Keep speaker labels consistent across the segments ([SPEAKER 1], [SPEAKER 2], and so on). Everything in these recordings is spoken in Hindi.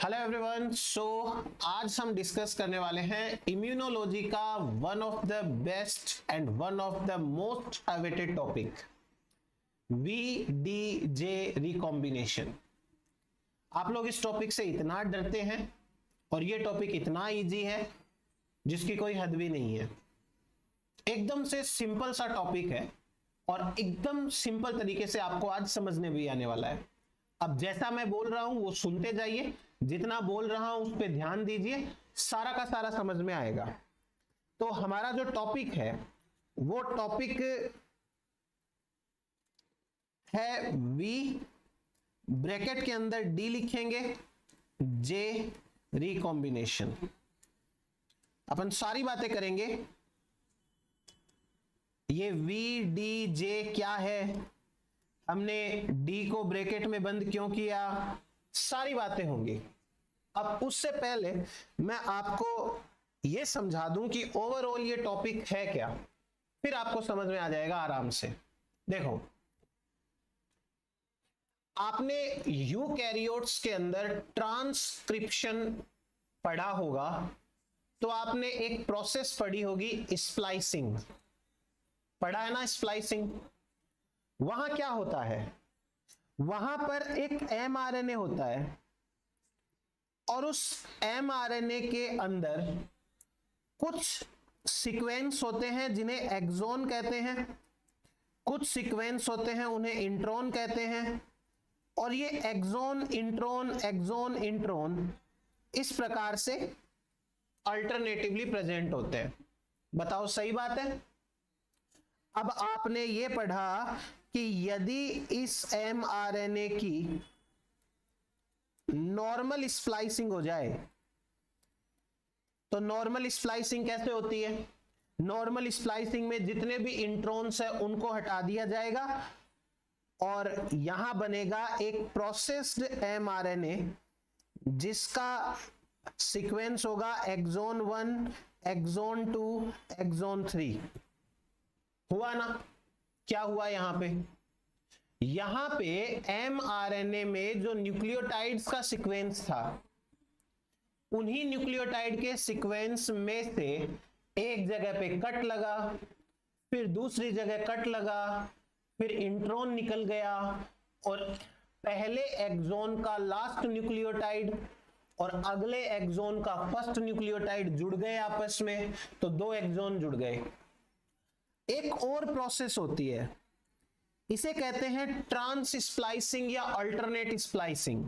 [SPEAKER 1] Hello everyone. आज हम डिस्कस करने वाले हैं इम्यूनोलॉजी का one of the best and one of the most awaited topic, VDJ recombination. आप लोग इस टॉपिक से इतना डरते हैं और ये टॉपिक इतना इजी है जिसकी कोई हद भी नहीं है। एकदम से सिंपल सा टॉपिक है और एकदम सिंपल तरीके से आपको आज समझने भी आने वाला है। अब जैसा मैं बोल रहा हूं वो सुनते जाइए, जितना बोल रहा हूं उस पर ध्यान दीजिए, सारा का सारा समझ में आएगा। तो हमारा जो टॉपिक है वो टॉपिक है वी, ब्रैकेट के अंदर डी लिखेंगे, जे रिकॉम्बिनेशन। अपन सारी बातें करेंगे। ये वी डी जे क्या है, हमने डी को ब्रैकेट में बंद क्यों किया, सारी बातें होंगी। अब उससे पहले मैं आपको यह समझा दूं कि ओवरऑल ये टॉपिक है क्या, फिर आपको समझ में आ जाएगा आराम से। देखो, आपने यूकैरियोट्स के अंदर ट्रांसक्रिप्शन पढ़ा होगा, तो आपने एक प्रोसेस पढ़ी होगी स्प्लाइसिंग, पढ़ा है ना स्प्लाइसिंग। वहां क्या होता है, वहां पर एक एमआरएनए होता है और उस एमआरएनए के अंदर कुछ सीक्वेंस होते हैं जिन्हें एक्सोन कहते हैं, कुछ सीक्वेंस होते हैं उन्हें इंट्रॉन कहते हैं, और ये एक्सोन इंट्रॉन इस प्रकार से अल्टरनेटिवली प्रेजेंट होते हैं। बताओ सही बात है। अब आपने ये पढ़ा कि यदि इस एमआरएनए की नॉर्मल स्प्लाइसिंग हो जाए, तो नॉर्मल स्प्लाइसिंग कैसे होती है, नॉर्मल स्प्लाइसिंग में जितने भी इंट्रॉन्स है उनको हटा दिया जाएगा और यहां बनेगा एक प्रोसेस्ड एमआरएनए जिसका सीक्वेंस होगा एक्सोन 1, एक्सोन 2, एक्सोन 3। हुआ ना, क्या हुआ यहां पे एमआरएनए में जो न्यूक्लियोटाइड्स का सीक्वेंस था, उन्हीं न्यूक्लियोटाइड के सीक्वेंस में से एक जगह पे कट लगा, फिर दूसरी जगह कट लगा, फिर इंट्रॉन निकल गया और पहले एक्सोन का लास्ट न्यूक्लियोटाइड और अगले एक्सोन का फर्स्ट न्यूक्लियोटाइड जुड़ गए आपस में, तो दो एक्सोन जुड़ गए। एक और प्रोसेस होती है, इसे कहते हैं ट्रांस स्प्लाइसिंग या alternate splicing.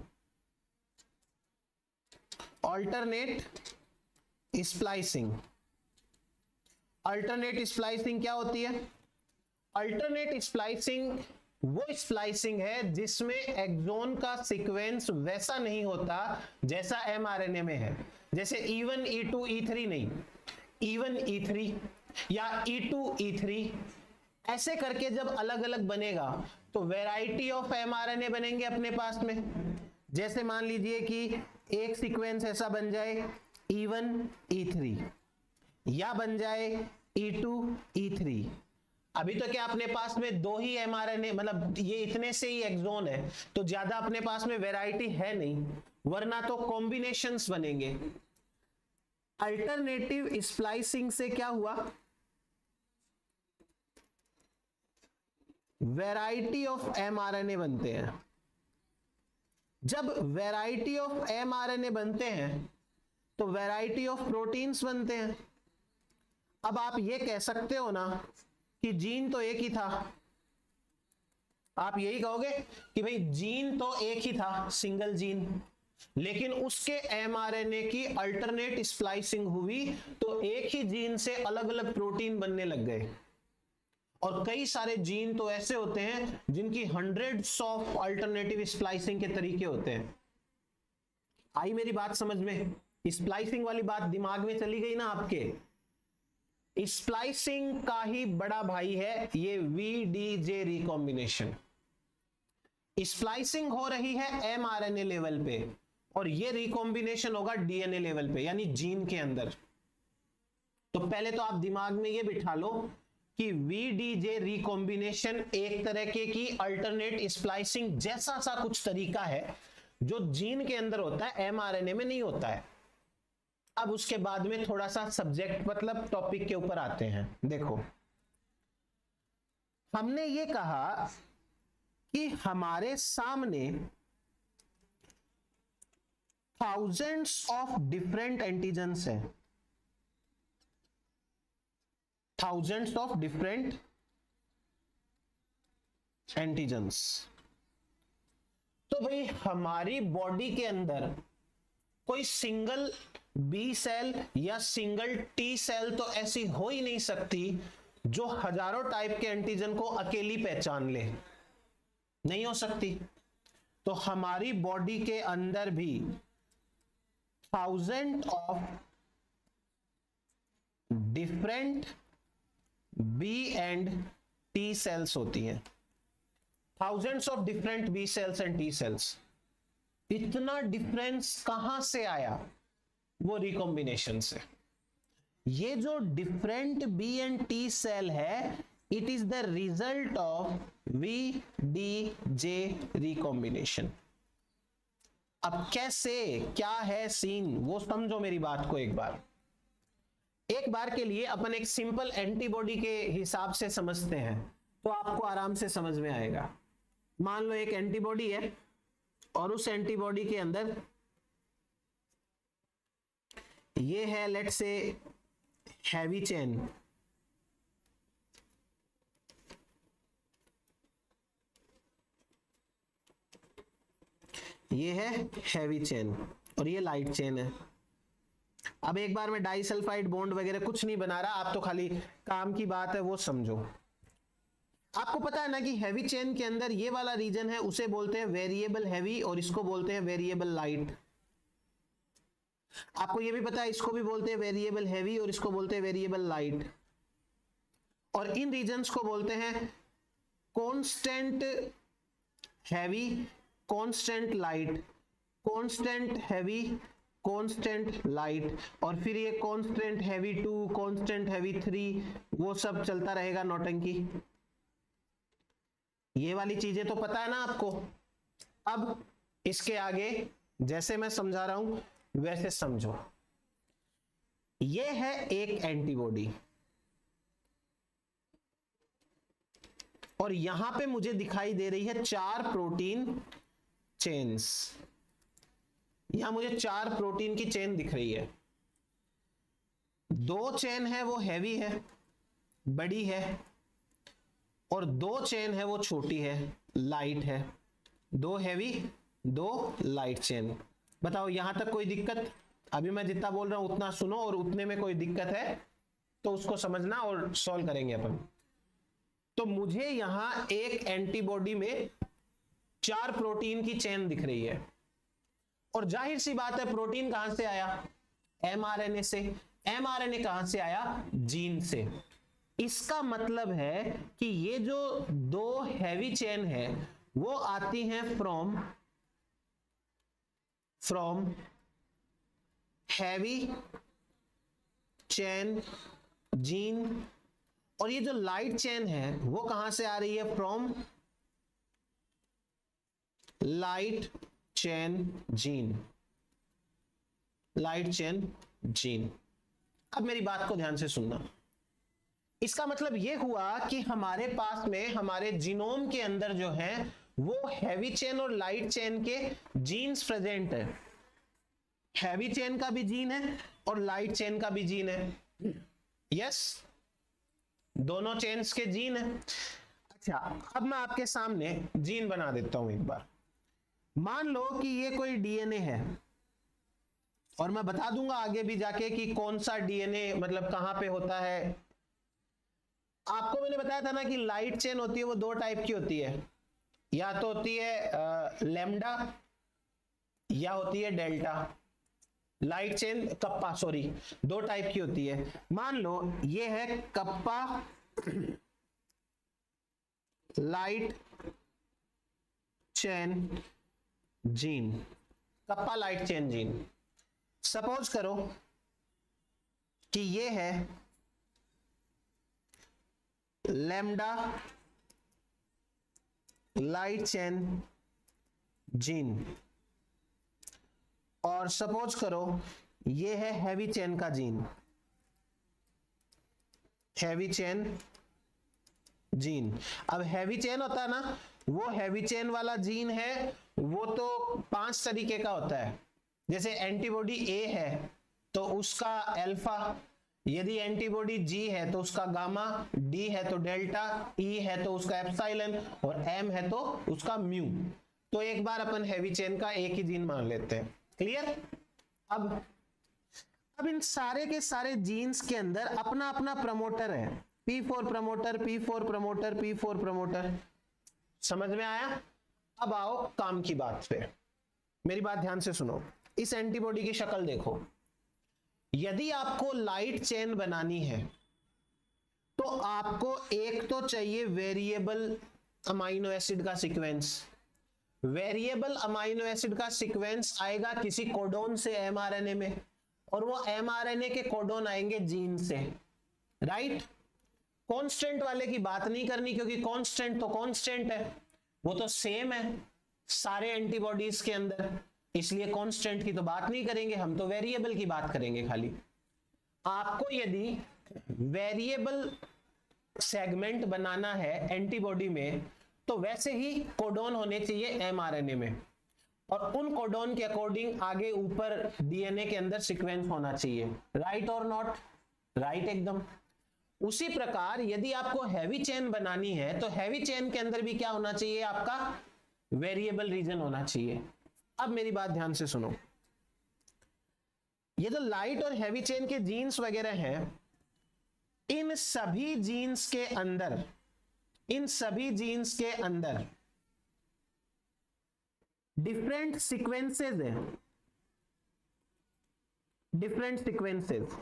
[SPEAKER 1] Alternate splicing, alternate splicing क्या होती है? अल्टरनेट स्प्लाइसिंग वो स्प्लाइसिंग है जिसमें एक्सोन का सीक्वेंस वैसा नहीं होता जैसा एमआरएनए में है। जैसे E1 E2 E3 नहीं, E1 E3 या E2 E3 ऐसे करके जब अलग अलग बनेगा तो वैरायटी ऑफ एमआरएनए बनेंगे अपने पास में। जैसे मान लीजिए कि एक सीक्वेंस ऐसा बन जाए E1 E3 या बन जाए E2 E3। अभी तो क्या अपने पास में दो ही एमआरएनए, मतलब ये इतने से ही एक्सोन है, तो ज्यादा अपने पास में वैरायटी है नहीं, वरना तो कॉम्बिनेशंस बनेंगे। अल्टरनेटिव स्प्लाइसिंग से क्या हुआ, वैरायटी ऑफ एमआरएनए बनते हैं। जब वैरायटी ऑफ एमआरएनए बनते हैं तो वैरायटी ऑफ प्रोटीन्स बनते हैं। अब आप ये कह सकते हो ना कि जीन तो एक ही था, आप यही कहोगे कि भाई जीन तो एक ही था, सिंगल जीन, लेकिन उसके एमआरएनए की अल्टरनेट स्प्लाइसिंग हुई तो एक ही जीन से अलग अलग प्रोटीन बनने लग गए। और कई सारे जीन तो ऐसे होते हैं जिनकी हंड्रेड्स ऑफ अल्टरनेटिव स्प्लाइसिंग के तरीके होते हैं। आई मेरी बात समझ में? स्प्लाइसिंग वाली बात दिमाग में चली गई ना आपके। स्प्लाइसिंग का ही बड़ा भाई है ये वीडीजे रिकॉम्बिनेशन। स्प्लाइसिंग हो रही है एमआरएनए लेवल पे और ये रिकॉम्बिनेशन होगा डीएनए लेवल पे, यानी जीन के अंदर। तो पहले तो आप दिमाग में ये बिठा लो कि वीडीजे रिकॉम्बिनेशन एक तरह की अल्टरनेट स्प्लाइसिंग जैसा सा कुछ तरीका है जो जीन के अंदर होता है एमआरएनए में नहीं होता है। अब उसके बाद में थोड़ा सा सब्जेक्ट मतलब टॉपिक के ऊपर आते हैं। देखो हमने ये कहा कि हमारे सामने थाउजेंड्स ऑफ डिफरेंट एंटीजन्स हैं, थाउजेंड्स ऑफ डिफरेंट एंटीजन्स। तो भाई हमारी बॉडी के अंदर कोई सिंगल बी सेल या सिंगल टी सेल तो ऐसी हो ही नहीं सकती जो हजारों टाइप के एंटीजन को अकेली पहचान ले, नहीं हो सकती। तो हमारी बॉडी के अंदर भी thousand of different B and T cells होती हैं, thousands of different B cells and T cells. इतना डिफरेंस कहां से आया? वो रिकॉम्बिनेशन से। ये जो different B and T cell है, it is the result of V D J recombination. अब कैसे, क्या है सीन, वो समझो मेरी बात को एक बार। एक बार के लिए अपन एक सिंपल एंटीबॉडी के हिसाब से समझते हैं तो आपको आराम से समझ में आएगा। मान लो एक एंटीबॉडी है और उस एंटीबॉडी के अंदर ये है लेट्स से हैवी चेन, ये है हैवी चेन और ये लाइट चेन है। अब एक बार में डाइसल्फाइड बॉन्ड वगैरह कुछ नहीं बना रहा, आप तो खाली काम की बात है वो समझो। आपको पता है ना कि हैवी चेन के अंदर ये वाला रीजन है उसे बोलते हैं वेरिएबल हैवी और इसको बोलते हैं वेरिएबल लाइट। आपको ये भी पता है इसको भी बोलते हैं वेरिएबल हैवी और इसको बोलते हैं वेरिएबल लाइट। और इन रीजन्स को बोलते हैं constant heavy, constant light, constant heavy, constant light, और फिर ये कांस्टेंट हैवी 2, कांस्टेंट हैवी 3, वो सब चलता रहेगा नौटंकी। ये वाली चीजें तो पता है ना आपको। अब इसके आगे जैसे मैं समझा रहा हूं वैसे समझो। ये है एक एंटीबॉडी और यहां पे मुझे दिखाई दे रही है 4 प्रोटीन चेन्स। यहां मुझे 4 प्रोटीन की चेन दिख रही है। 2 चेन है वो हैवी है, बड़ी है, और 2 चेन है वो छोटी है, लाइट है। 2 हैवी 2 लाइट चेन। बताओ यहां तक कोई दिक्कत? अभी मैं जितना बोल रहा हूं उतना सुनो और उतने में कोई दिक्कत है तो उसको समझना और सॉल्व करेंगे अपन। तो मुझे यहां एक एंटीबॉडी में 4 प्रोटीन की चेन दिख रही है और जाहिर सी बात है प्रोटीन कहां से आया? एमआरएनए से। एमआरएनए कहां से आया? जीन से। इसका मतलब है कि ये जो 2 हैवी चेन है वो आती हैं फ्रॉम हैवी चेन जीन, और ये जो लाइट चेन है वो कहां से आ रही है? From light chain gene, light chain gene. अब मेरी बात को ध्यान से सुनना। इसका मतलब यह हुआ कि हमारे पास में हमारे जीनोम के अंदर जो है वो हैवी चेन और लाइट चेन के जीन्स प्रेजेंट है। हैवी चेन का भी जीन है और लाइट चेन का भी जीन है। यस, दोनों चेन्स के जीन है। अच्छा, अब मैं आपके सामने जीन बना देता हूं एक बार। मान लो कि ये कोई डीएनए है और मैं बता दूंगा आगे भी जाके कि कौन सा डीएनए मतलब कहां पे होता है। आपको मैंने बताया था ना कि लाइट चेन होती है वो 2 टाइप की होती है, या तो होती है लैम्डा या होती है delta. Light chain kappa, sorry, 2 type की होती है। मान लो ये है kappa light chain gene, kappa light chain gene. Suppose करो कि ये है लैम्डा लाइट चेन जीन। और सपोज करो ये है हैवी चेन का जीन, हैवी चेन जीन। अब हैवी चेन होता है ना, वो हैवी चेन वाला जीन है वो तो 5 तरीके का होता है। जैसे एंटीबॉडी ए है तो उसका अल्फा, यदि एंटीबॉडी जी है तो उसका गामा, डी है तो डेल्टा, ई है तो उसका एप्सिलॉन और एम है तो उसका म्यू। तो एक बार अपन हैवी चेन का एक ही जीन मान लेते हैं। क्लियर? अब इन सारे के सारे जीन्स के अंदर अपना अपना प्रमोटर है, P4 promoter, P4 promoter, P4 promoter. समझ में आया? अब आओ काम की बात पे, मेरी बात ध्यान से सुनो। इस एंटीबॉडी की शक्ल देखो। यदि आपको लाइट चेन बनानी है तो आपको एक तो चाहिए वेरिएबल अमाइनो एसिड का सीक्वेंस। वेरिएबल अमाइनो एसिड का सीक्वेंस आएगा किसी कोडोन से एमआरएनए में, और वो एमआरएनए के कोडोन आएंगे जीन से, राइट? कांस्टेंट वाले की बात नहीं करनी, क्योंकि कांस्टेंट तो कांस्टेंट है, वो तो सेम है सारे एंटीबॉडीज के अंदर, इसलिए कांस्टेंट की तो बात नहीं करेंगे, हम तो वेरिएबल की बात करेंगे खाली। आपको यदि वेरिएबल सेगमेंट बनाना है एंटीबॉडी में तो वैसे ही कोडोन होने चाहिए एमआरएनए में, और उन कोडोन के अकॉर्डिंग आगे ऊपर डीएनए के अंदर सीक्वेंस होना चाहिए। राइट और नॉट? राइट एकदम। उसी प्रकार यदि आपको हैवी चेन बनानी है तो हैवी चेन के अंदर भी क्या होना चाहिए? आपका वेरिएबल रीजन होना चाहिए। अब मेरी बात ध्यान से सुनो। ये जो लाइट और हैवी चेन के जीन्स वगैरह हैं, इन सभी जीन्स के अंदर डिफरेंट सीक्वेंसेस हैं, डिफरेंट सीक्वेंसेस।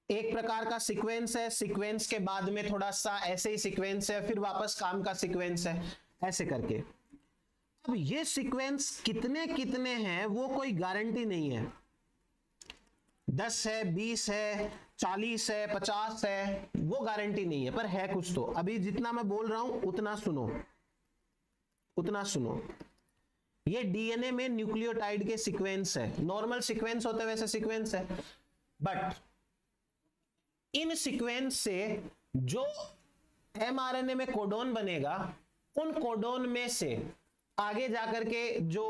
[SPEAKER 1] एक प्रकार का सीक्वेंस है, सीक्वेंस के बाद में थोड़ा सा ऐसे ही सीक्वेंस है, फिर वापस काम का सीक्वेंस है, ऐसे करके। अब ये सीक्वेंस कितने कितने हैं वो कोई गारंटी नहीं है। 10 है, 20 है, 40 है, 50 है, वो गारंटी नहीं है, पर है कुछ तो। अभी जितना मैं बोल रहा हूं उतना सुनो, उतना सुनो। ये डीएनए में न्यूक्लियोटाइड के सीक्वेंस है, नॉर्मल सीक्वेंस होते वैसे सीक्वेंस है, बट इन सीक्वेंस से जो एमआरएनए में कोडोन बनेगा, उन कोडोन में से आगे जाकर के जो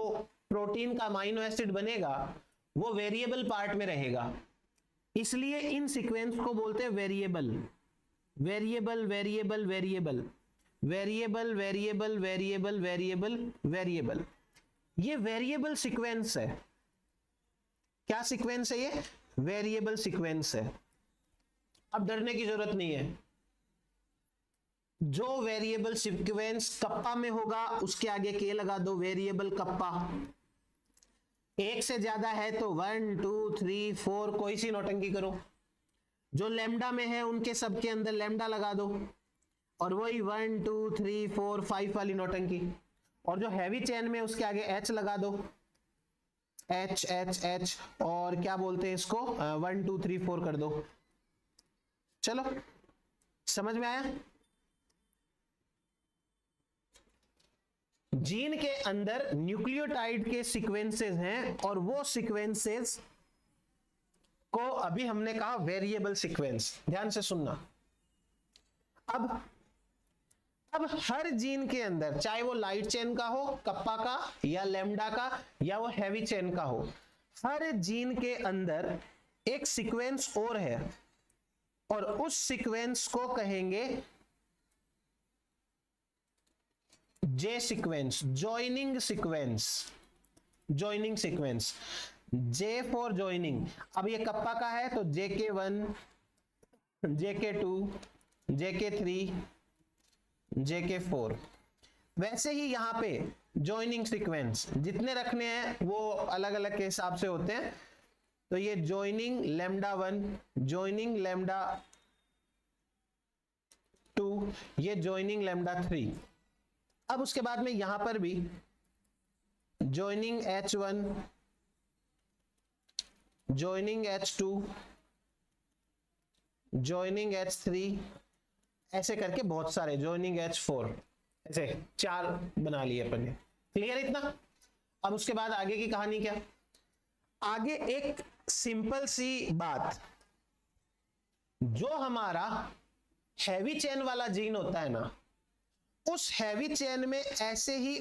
[SPEAKER 1] प्रोटीन का अमाइनो एसिड बनेगा वो वेरिएबल पार्ट में रहेगा, इसलिए इन सीक्वेंस को बोलते हैं variable. Variable variable variable variable variable variable variable variable, ये वेरिएबल सीक्वेंस है। क्या सीक्वेंस है ये? वेरिएबल सीक्वेंस है। अब डरने की जरूरत नहीं है। जो वेरिएबल सीक्वेंस कप्पा में होगा उसके आगे के लगा दो, वेरिएबल कप्पा। एक से ज्यादा है तो 1 2 3 4 कोई सी नौटंकी करो। जो लैम्डा में है उनके सबके अंदर लैम्डा लगा दो, और वही 1 2 3 4 5 वाली नौटंकी। और जो हैवी चेन में उसके आगे एच लगा दो, एच एच एच, और क्या बोलते हैं इसको, 1 2 3 4 कर दो। चलो समझ में आया? जीन के अंदर न्यूक्लियोटाइड के सीक्वेंसेस हैं, और वो सीक्वेंसेस को अभी हमने कहा वेरिएबल सीक्वेंस। ध्यान से सुनना। अब हर जीन के अंदर, चाहे वो लाइट चेन का हो, कप्पा का या लैम्डा का, या वो हैवी चेन का हो, हर जीन के अंदर एक सीक्वेंस और है, और उस सीक्वेंस को कहेंगे J sequence, joining sequence. Joining sequence, J for joining. अब ये कप्पा का है तो JK1, JK2, JK3, JK4। वैसे ही यहां पे जॉइनिंग सीक्वेंस जितने रखने हैं वो अलग अलग के हिसाब से होते हैं। तो ये जॉइनिंग लैम्डा 1, जॉइनिंग लैम्डा 2, ये जॉइनिंग लैम्डा 3। अब उसके बाद में यहां पर भी joining H1, joining H2, joining H3, ऐसे करके बहुत सारे, जॉइनिंग H4, ऐसे 4 बना लिए अपन ने। क्लियर इतना? अब उसके बाद आगे की कहानी क्या? आगे एक सिंपल सी बात, जो हमारा हैवी चेन वाला जीन होता है ना, उस हैवी चेन में ऐसे ही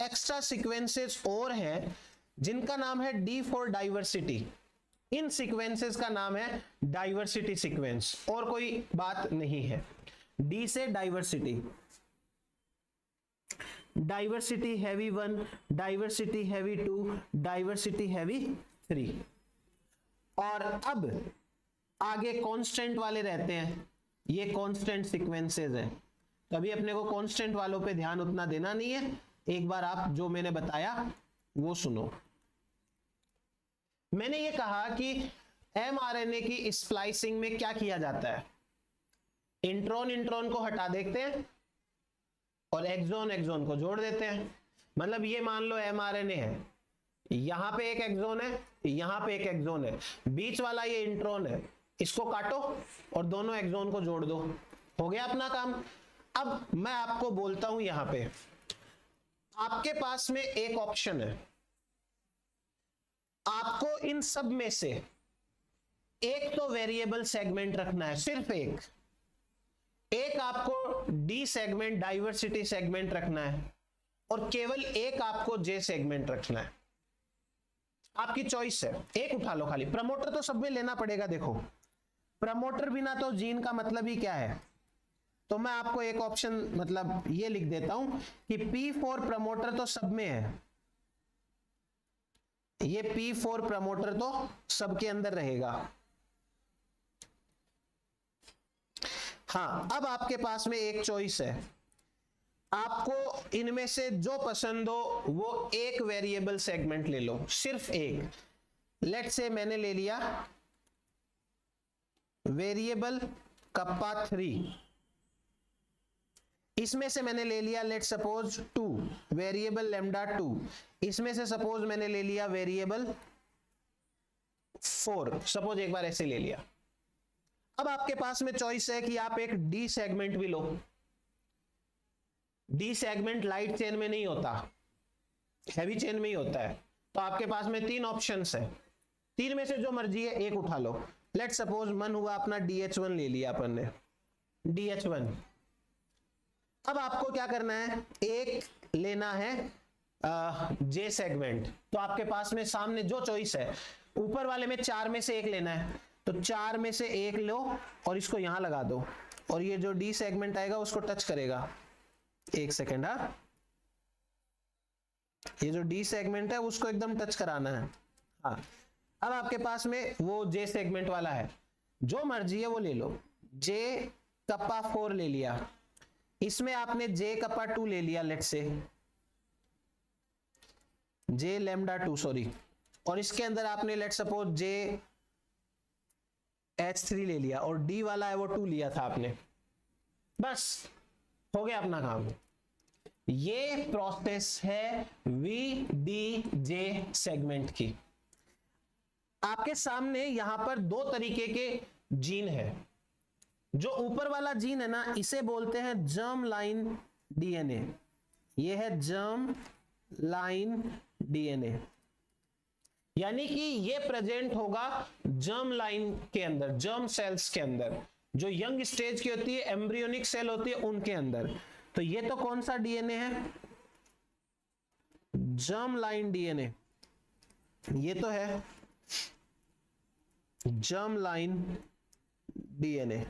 [SPEAKER 1] एक्स्ट्रा सीक्वेंसेस और हैं जिनका नाम है D for diversity. In sequences का नाम है डाइवर्सिटी सीक्वेंस, और कोई बात नहीं है। डी से diversity, diversity heavy 1, diversity heavy 2, diversity heavy 3। और अब आगे कांस्टेंट वाले रहते हैं, ये कांस्टेंट सीक्वेंसेस हैं। तो अभी अपने को कांस्टेंट वालों पे ध्यान उतना देना नहीं है, एक बार आप जो मैंने बताया वो सुनो। मैंने ये कहा कि एमआरएनए की स्प्लाइसिंग में क्या किया जाता है, इंट्रॉन इंट्रॉन को हटा देते हैं और एक्सोन एक्सोन को जोड़ देते हैं। मतलब ये मान लो एमआरएनए है, यहां पे एक एक्सोन है, यहां पे एक एक्सोन है, बीच वाला ये इंट्रॉन है, इसको काटो और दोनों एक्सोन को जोड़ दो, हो गया अपना काम। अब मैं आपको बोलता हूं, यहां पे आपके पास में एक ऑप्शन है, आपको इन सब में से एक तो वेरिएबल सेगमेंट रखना है, सिर्फ एक आपको डी सेगमेंट डाइवर्सिटी सेगमेंट रखना है, और केवल एक आपको जे सेगमेंट रखना है। आपकी चॉइस है, एक उठा लो खाली। प्रमोटर तो सब में लेना पड़ेगा। देखो, प्रमोटर बिना तो जीन का मतलब ही क्या है, तो मैं आपको एक ऑप्शन मतलब ये लिख देता हूं कि P4 प्रमोटर तो सब में है, ये P4 प्रमोटर तो सबके अंदर रहेगा। हाँ, अब आपके पास में एक चॉइस है, आपको इनमें से जो पसंद हो वो एक वेरिएबल सेगमेंट ले लो, सिर्फ एक। लेट्स से मैंने ले लिया वेरिएबल कप्पा 3, इसमें से मैंने ले लिया लेट सपोज 2 वेरिएबल लैम्डा 2, इसमें से सपोज मैंने ले लिया वेरिएबल 4, सपोज एक बार ऐसे ले लिया। अब आपके पास में चॉइस है कि आप एक डी सेगमेंट भी लो। डी सेगमेंट लाइट चेन में नहीं होता, हैवी चेन में ही होता है। तो आपके पास में 3 ऑप्शंस है, 3 में से जो मर्जी है एक उठा लो। लेट सपोज मन हुआ अपना DH1 ले लिया अपन ने, DH1। अब आपको क्या करना है, एक लेना है जे सेगमेंट। तो आपके पास में सामने जो चॉइस है, ऊपर वाले में 4 में से एक लेना है, तो 4 में से एक लो और इसको यहां लगा दो, और ये जो डी सेगमेंट आएगा उसको टच करेगा। एक सेकेंड, हाँ, ये जो डी सेगमेंट है उसको एकदम टच कराना है। हाँ, अब आपके पास में वो जे सेगमेंट वाला है, जो मर्जी है वो ले लो। जे कप्पा 4 ले लिया, इसमें आपने जे कप्पा 2 ले लिया, लेट से जे लैम्डा 2 सॉरी, और इसके अंदर आपने लेट सपोज जे H3 ले लिया, और डी वाला है वो 2 लिया था आपने। बस हो गया अपना काम। ये प्रोसेस है VDJ सेगमेंट की। आपके सामने यहां पर 2 तरीके के जीन है। जो ऊपर वाला जीन है ना, इसे बोलते हैं जर्म लाइन DNA। ये है जर्म लाइन DNA, यानी कि ये प्रेजेंट होगा जर्म लाइन के अंदर, जर्म सेल्स के अंदर, जो यंग स्टेज की होती है, एम्ब्रियोनिक सेल होती है, उनके अंदर। तो ये तो कौन सा DNA है, जर्म लाइन DNA, ये तो है जर्म लाइन DNA।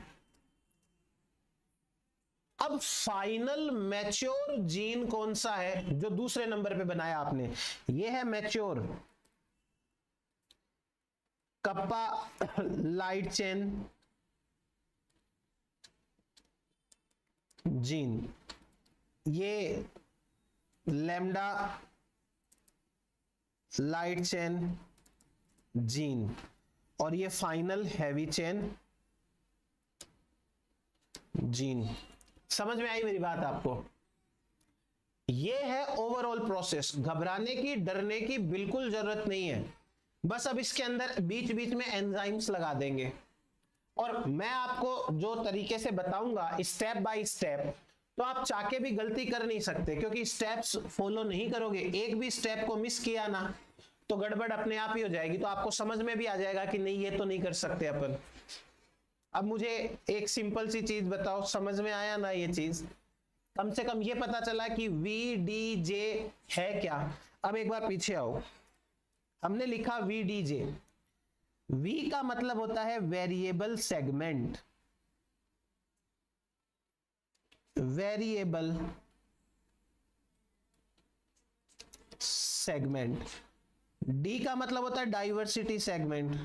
[SPEAKER 1] अब फाइनल मैच्योर जीन कौन सा है जो दूसरे नंबर पे बनाया आपने, ये है mature kappa light chain gene, ये लैम्डा लाइट चेन जीन, और ये फाइनल हैवी चेन जीन। समझ में आई मेरी बात आपको? ये है ओवरऑल प्रोसेस। घबराने की, डरने की बिल्कुल जरूरत नहीं है। बस अब इसके अंदर बीच बीच में एंजाइम्स लगा देंगे, और मैं आपको जो तरीके से बताऊंगा स्टेप बाय स्टेप, तो आप चाके भी गलती कर नहीं सकते, क्योंकि स्टेप्स फॉलो नहीं करोगे, एक भी स्टेप को मिस किया ना तो गड़बड़ अपने आप ही हो जाएगी। तो आपको समझ में भी आ जाएगा कि नहीं ये तो नहीं कर सकते अपन। अब मुझे एक सिंपल सी चीज बताओ, समझ में आया ना ये चीज? कम से कम ये पता चला कि VDJ है क्या। अब एक बार पीछे आओ, हमने लिखा VDJ, V का मतलब होता है variable segment, variable segment. D का मतलब होता है डाइवर्सिटी सेगमेंट,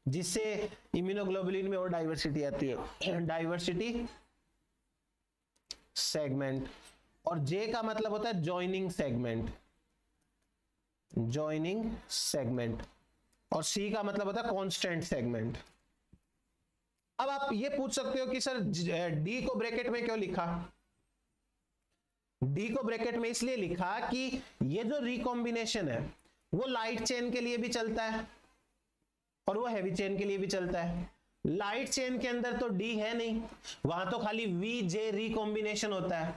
[SPEAKER 1] जिससे इम्यूनोग्लोबुलिन में और डाइवर्सिटी आती है, डाइवर्सिटी सेगमेंट। और J का मतलब होता है जॉइनिंग सेगमेंट, जॉइनिंग सेगमेंट। और C का मतलब होता है कांस्टेंट सेगमेंट। अब आप ये पूछ सकते हो कि सर D को ब्रैकेट में क्यों लिखा? D को ब्रैकेट में इसलिए लिखा कि ये जो रिकॉम्बिनेशन है वो लाइट चेन के लिए भी चलता है और वो हैवी चेन के लिए भी चलता है। लाइट चेन के अंदर तो D है नहीं, वहां तो खाली VJ रिकॉम्बिनेशन होता है,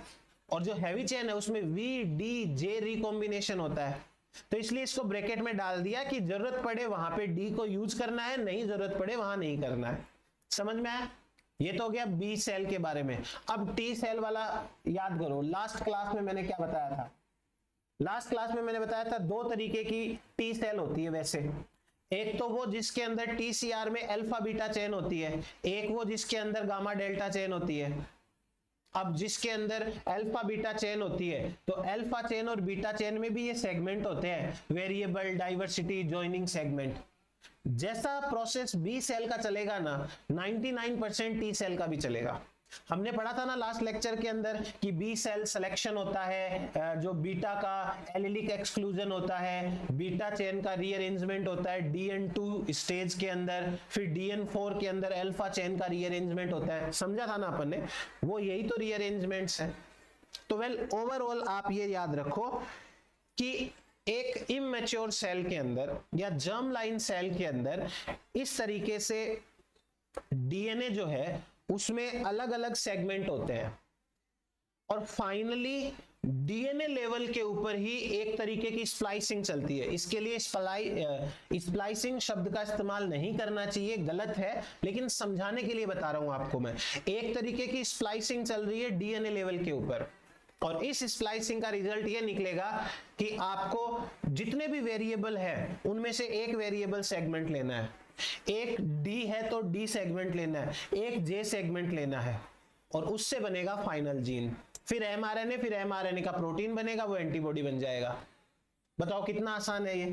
[SPEAKER 1] और जो हैवी चेन है उसमें VDJ रिकॉम्बिनेशन होता है। तो इसलिए इसको ब्रैकेट में डाल दिया कि जरूरत पड़े वहां पे D को यूज करना है, नहीं जरूरत पड़े वहां नहीं करना है। समझ में आया? ये तो हो गया B सेल के बारे में। अब T सेल वाला याद करो, लास्ट क्लास में मैंने क्या बताया था? लास्ट क्लास में मैंने बताया था दो तरीके की T सेल होती है वैसे। एक तो वो जिसके अंदर TCR में अल्फा बीटा चेन होती है, एक वो जिसके अंदर गामा डेल्टा चेन होती है। अब जिसके अंदर अल्फा बीटा चेन होती है, तो अल्फा चेन और बीटा चेन में भी ये सेगमेंट होते हैं, वेरिएबल, डाइवर्सिटी, जॉइनिंग सेगमेंट। जैसा प्रोसेस बी सेल का चलेगा ना, 99% टी सेल का भी चलेगा। हमने पढ़ा था ना लास्ट लेक्चर के अंदर कि बी सेल सिलेक्शन होता है, जो बीटा का एलिलिक एक्सक्लूजन होता है, बीटा चेन का रीअरेंजमेंट होता है DN2 स्टेज के अंदर, फिर DN4 के अंदर अल्फा चेन का रीअरेंजमेंट होता है। समझा था ना अपन ने? वो यही तो रीअरेंजमेंट्स है। तो वेल ओवरऑल आप ये याद रखो कि एक इमैच्योर सेल के अंदर या जर्म लाइन सेल के अंदर इस तरीके से डीएनए जो है उसमें अलग अलग सेगमेंट होते हैं, और फाइनली डीएनए लेवल के ऊपर ही एक तरीके की स्प्लाइसिंग चलती है। इसके लिए स्प्लाइसिंग शब्द का इस्तेमाल नहीं करना चाहिए, गलत है, लेकिन समझाने के लिए बता रहा हूं आपको मैं। एक तरीके की स्प्लाइसिंग चल रही है डीएनए लेवल के ऊपर, और इस स्प्लाइसिंग का रिजल्ट ये निकलेगा कि आपको जितने भी वेरिएबल है उनमें से एक वेरिएबल सेगमेंट लेना है। एक डी है तो डी सेगमेंट लेना है, एक जे सेगमेंट लेना है, और उससे बनेगा फाइनल जीन। फिर एमआरएनए, फिर एमआरएनए का प्रोटीन बनेगा, वो एंटीबॉडी बन जाएगा। बताओ कितना आसान है ये।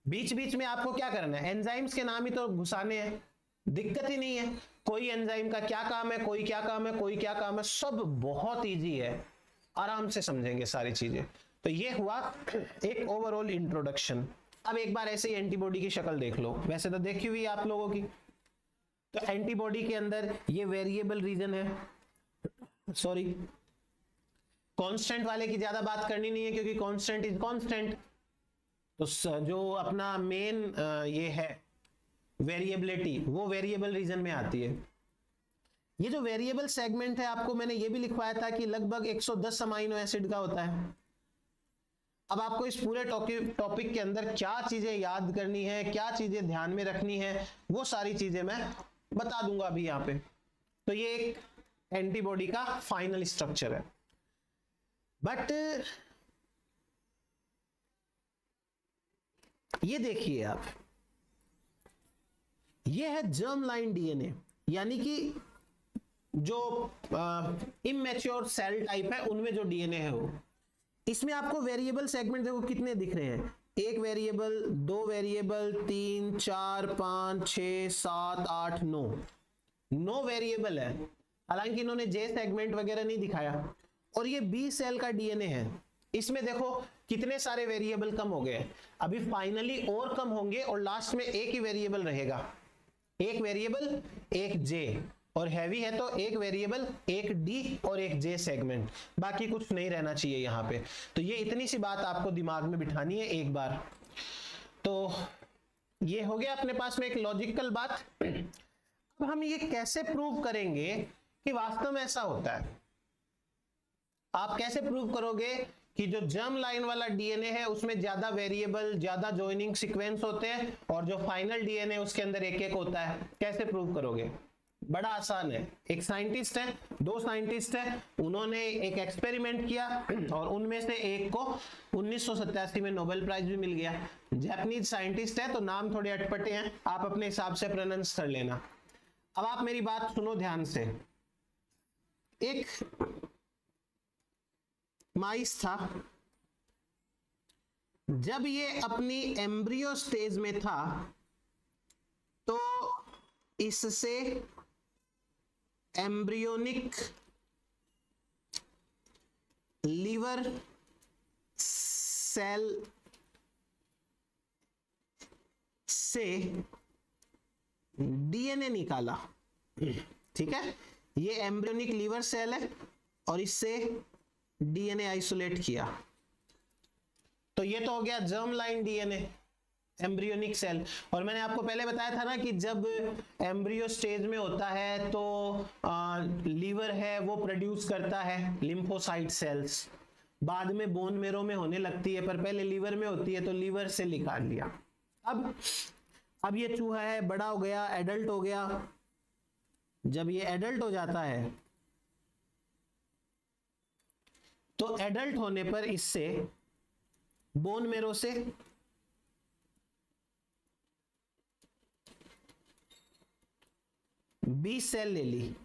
[SPEAKER 1] बीच बीच में आपको क्या करना है, एंजाइम्स के नाम ही तो घुसाने हैं, दिक्कत ही नहीं है। कोई एंजाइम का क्या काम है, कोई क्या काम है, कोई क्या काम है, सब बहुत ईजी है, आराम से समझेंगे सारी चीजें। तो ये हुआ एक ओवरऑल इंट्रोडक्शन। अब एक बार ऐसे ही एंटीबॉडी की शक्ल देख लो, वैसे तो देखी हुई आप लोगों की। तो एंटीबॉडी के अंदर ये वेरिएबल रीजन है, सॉरी कांस्टेंट वाले की ज्यादा बात करनी नहीं है क्योंकि कांस्टेंट इज कांस्टेंट। तो जो अपना मेन ये है वेरिएबिलिटी, वो वेरिएबल रीजन में आती है। ये जो वेरिएबल सेगमेंट है, आपको मैंने ये भी लिखवाया था कि लगभग 110 अमाइनो एसिड का होता है। अब आपको इस पूरे टॉपिक के अंदर क्या चीजें याद करनी है, क्या चीजें ध्यान में रखनी है, वो सारी चीजें मैं बता दूंगा अभी यहाँ पे। तो ये एक एंटीबॉडी का फाइनल स्ट्रक्चर है। बट ये देखिए आप, ये है जर्म लाइन डीएनए, यानी कि जो इमैच्योर सेल टाइप है उनमें जो डीएनए है वो। इसमें आपको वेरिएबल सेगमेंट देखो कितने दिख रहे हैं, एक वेरिएबल, दो वेरिएबल, 3, 4, 5, 6, 7, 8, 9 वेरिएबल है। हालांकि इन्होंने जे सेगमेंट वगैरह नहीं दिखाया। और ये बी सेल का डीएनए है, इसमें देखो कितने सारे वेरिएबल कम हो गए। अभी फाइनली और कम होंगे और लास्ट में एक ही वेरिएबल रहेगा, एक वेरिएबल एक जे, और हैवी है तो एक वेरिएबल एक डी और एक जे सेगमेंट, बाकी कुछ नहीं रहना चाहिए यहाँ पे। तो ये इतनी सी बात आपको दिमाग में बिठानी है एक बार। तो ये हो गया अपने पास में एक लॉजिकल बात। अब हम ये कैसे प्रूव करेंगे कि वास्तव में ऐसा होता है। आप कैसे प्रूव करोगे कि जो जर्म लाइन वाला डीएनए है उसमें ज्यादा वेरिएबल, ज्यादा जॉइनिंग सीक्वेंस होते हैं और जो फाइनल डीएनए उसके अंदर एक एक होता है? कैसे प्रूव करोगे? बड़ा आसान है। एक साइंटिस्ट है, दो साइंटिस्ट है, उन्होंने एक एक्सपेरिमेंट किया और उनमें से एक को 1987 में नोबेल प्राइज भी मिल गया। जापानीज साइंटिस्ट है तो नाम थोड़े अटपटे हैं, आप अपने हिसाब से प्रोनाउंस कर लेना। अब आप मेरी बात सुनो ध्यान से। एक माइस था, जब ये अपनी एम्ब्रियो स्टेज में था तो इससे एम्ब्रियोनिक लीवर सेल से डीएनए निकाला। ठीक है, ये एम्ब्रियोनिक लीवर सेल है और इससे डीएनए आइसोलेट किया। तो ये तो हो गया germ line DNA, embryonic cell. और मैंने आपको पहले बताया था ना कि जब एम्ब्रियो स्टेज में होता है तो लीवर है वो प्रोड्यूस करता है लिम्फोसाइट सेल्स, बाद में बोन मेरो में होने लगती है, पर पहले लीवर में होती है, तो लीवर से निकाल लिया। अब ये चूहा है, बड़ा हो गया, एडल्ट हो गया। जब ये एडल्ट हो जाता है तो एडल्ट होने पर इससे बोन मेरो से बी सेल ले ली,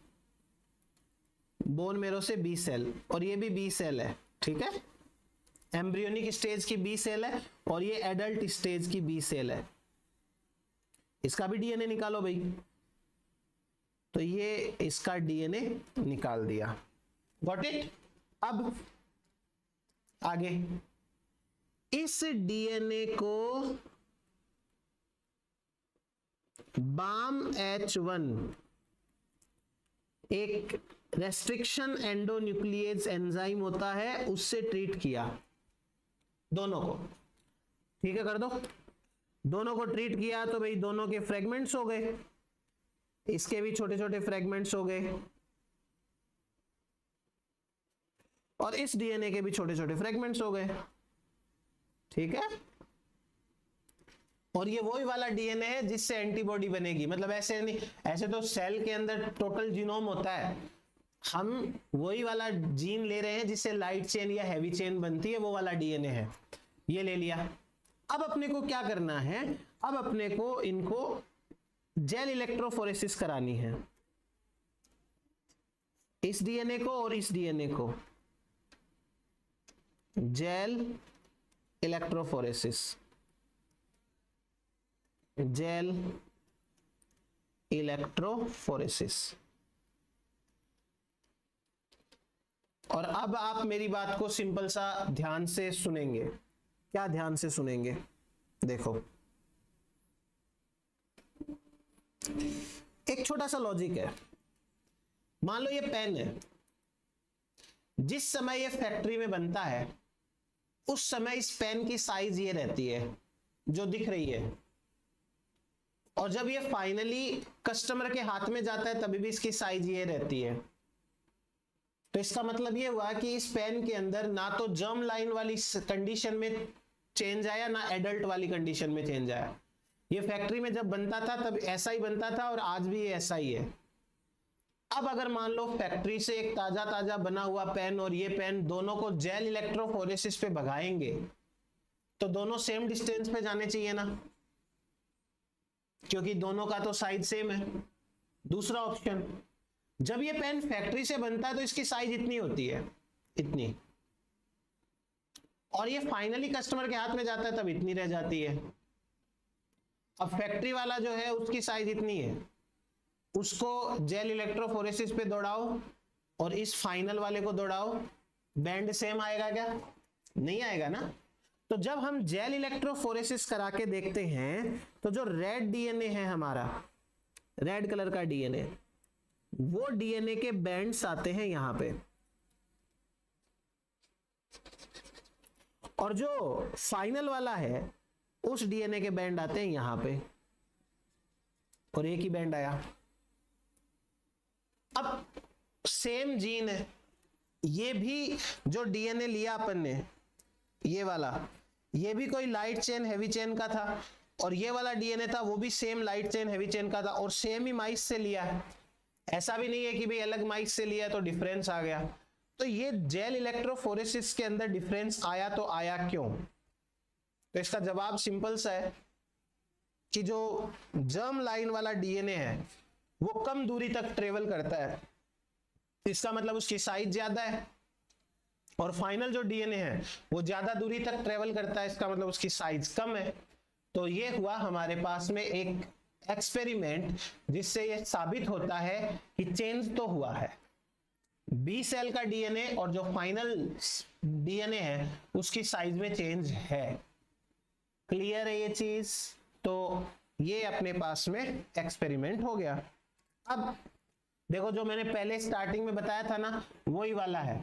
[SPEAKER 1] बोन मेरो से बी सेल, और ये भी बी सेल है। ठीक है, एम्ब्रियोनिक स्टेज की बी सेल है और ये एडल्ट स्टेज की बी सेल है। इसका भी डीएनए निकालो भाई। तो ये इसका डीएनए निकाल दिया। Got it? अब आगे इस डीएनए को BAMH1 एक रेस्ट्रिक्शन एंडोन्यूक्लिएज एंजाइम होता है, उससे ट्रीट किया। दोनों को ठीक है कर दो। दोनों को ट्रीट किया तो भाई दोनों के फ्रेगमेंट्स हो गए, इसके भी छोटे छोटे फ्रेगमेंट्स हो गए और इस डीएनए के भी छोटे छोटे फ्रेगमेंट्स हो गए। ठीक है, और ये वही वाला डीएनए है जिससे एंटीबॉडी बनेगी। मतलब ऐसे नहीं, ऐसे तो सेल के अंदर टोटल जीनोम होता है, हम वही वाला जीन ले रहे हैं जिससे लाइट चेन या हैवी चेन बनती है, वो वाला डीएनए है। ये ले लिया। अब अपने को क्या करना है? अब अपने को इनको जेल इलेक्ट्रोफोरेसिस करानी है, इस डीएनए को और इस डीएनए को जेल इलेक्ट्रोफोरेसिस, जेल इलेक्ट्रोफोरेसिस। और अब आप मेरी बात को सिंपल सा ध्यान से सुनेंगे। क्या ध्यान से सुनेंगे? देखो, एक छोटा सा लॉजिक है। मान लो ये पेन है, जिस समय ये फैक्ट्री में बनता है उस समय इस पेन की साइज ये रहती है जो दिख रही है, और जब ये फाइनली कस्टमर के हाथ में जाता है तभी भी इसकी साइज ये रहती है। तो इसका मतलब ये हुआ कि इस पेन के अंदर ना तो जर्म लाइन वाली कंडीशन में चेंज आया, ना एडल्ट वाली कंडीशन में चेंज आया। ये फैक्ट्री में जब बनता था तब ऐसा ही बनता था और आज भी ये ऐसा ही है। अब अगर मान लो फैक्ट्री से एक ताजा ताजा बना हुआ पेन और ये पेन दोनों को जेल इलेक्ट्रोफोरेसिस पे भगाएंगे तो दोनों सेम डिस्टेंस पे जाने चाहिए ना, क्योंकि दोनों का तो साइज सेम है। दूसरा ऑप्शन, जब ये पेन फैक्ट्री से बनता है तो इसकी साइज इतनी होती है, इतनी, और ये फाइनली कस्टमर के हाथ में जाता है तब इतनी रह जाती है। अब फैक्ट्री वाला जो है उसकी साइज इतनी है, उसको जेल इलेक्ट्रोफोरेसिस पे दौड़ाओ और इस फाइनल वाले को दौड़ाओ, बैंड सेम आएगा क्या? नहीं आएगा ना। तो जब हम जेल इलेक्ट्रोफोरेसिस करा के देखते हैं तो जो रेड डीएनए है हमारा, रेड कलर का डीएनए, वो डीएनए के बैंड्स आते हैं यहां पे, और जो फाइनल वाला है उस डीएनए के बैंड आते हैं यहां पे, और एक ही बैंड आया। अब सेम जीन है, ये भी जो डीएनए लिया अपन ने, ये वाला, ये भी कोई लाइट चेन हेवी चेन का था, और ये वाला डीएनए था वो भी same light chain heavy chain का था, और सेम ही माइस से लिया है। ऐसा भी नहीं है कि भाई अलग माइस से लिया तो डिफरेंस आ गया। तो ये जेल इलेक्ट्रोफोरेसिस के अंदर डिफरेंस आया तो आया क्यों? तो इसका जवाब सिंपल सा है कि जो जर्म लाइन वाला डीएनए है वो कम दूरी तक ट्रेवल करता है, इसका मतलब उसकी साइज ज्यादा है, और फाइनल जो डीएनए है वो ज्यादा दूरी तक ट्रेवल करता है, इसका मतलब उसकी साइज कम है। तो ये हुआ हमारे पास में एक एक्सपेरिमेंट जिससे ये साबित होता है कि चेंज तो हुआ है, बी सेल का डीएनए और जो फाइनल डीएनए है उसकी साइज में चेंज है। क्लियर है ये चीज? तो ये अपने पास में एक्सपेरिमेंट हो गया। अब देखो जो मैंने पहले स्टार्टिंग में बताया था ना, वही वाला है।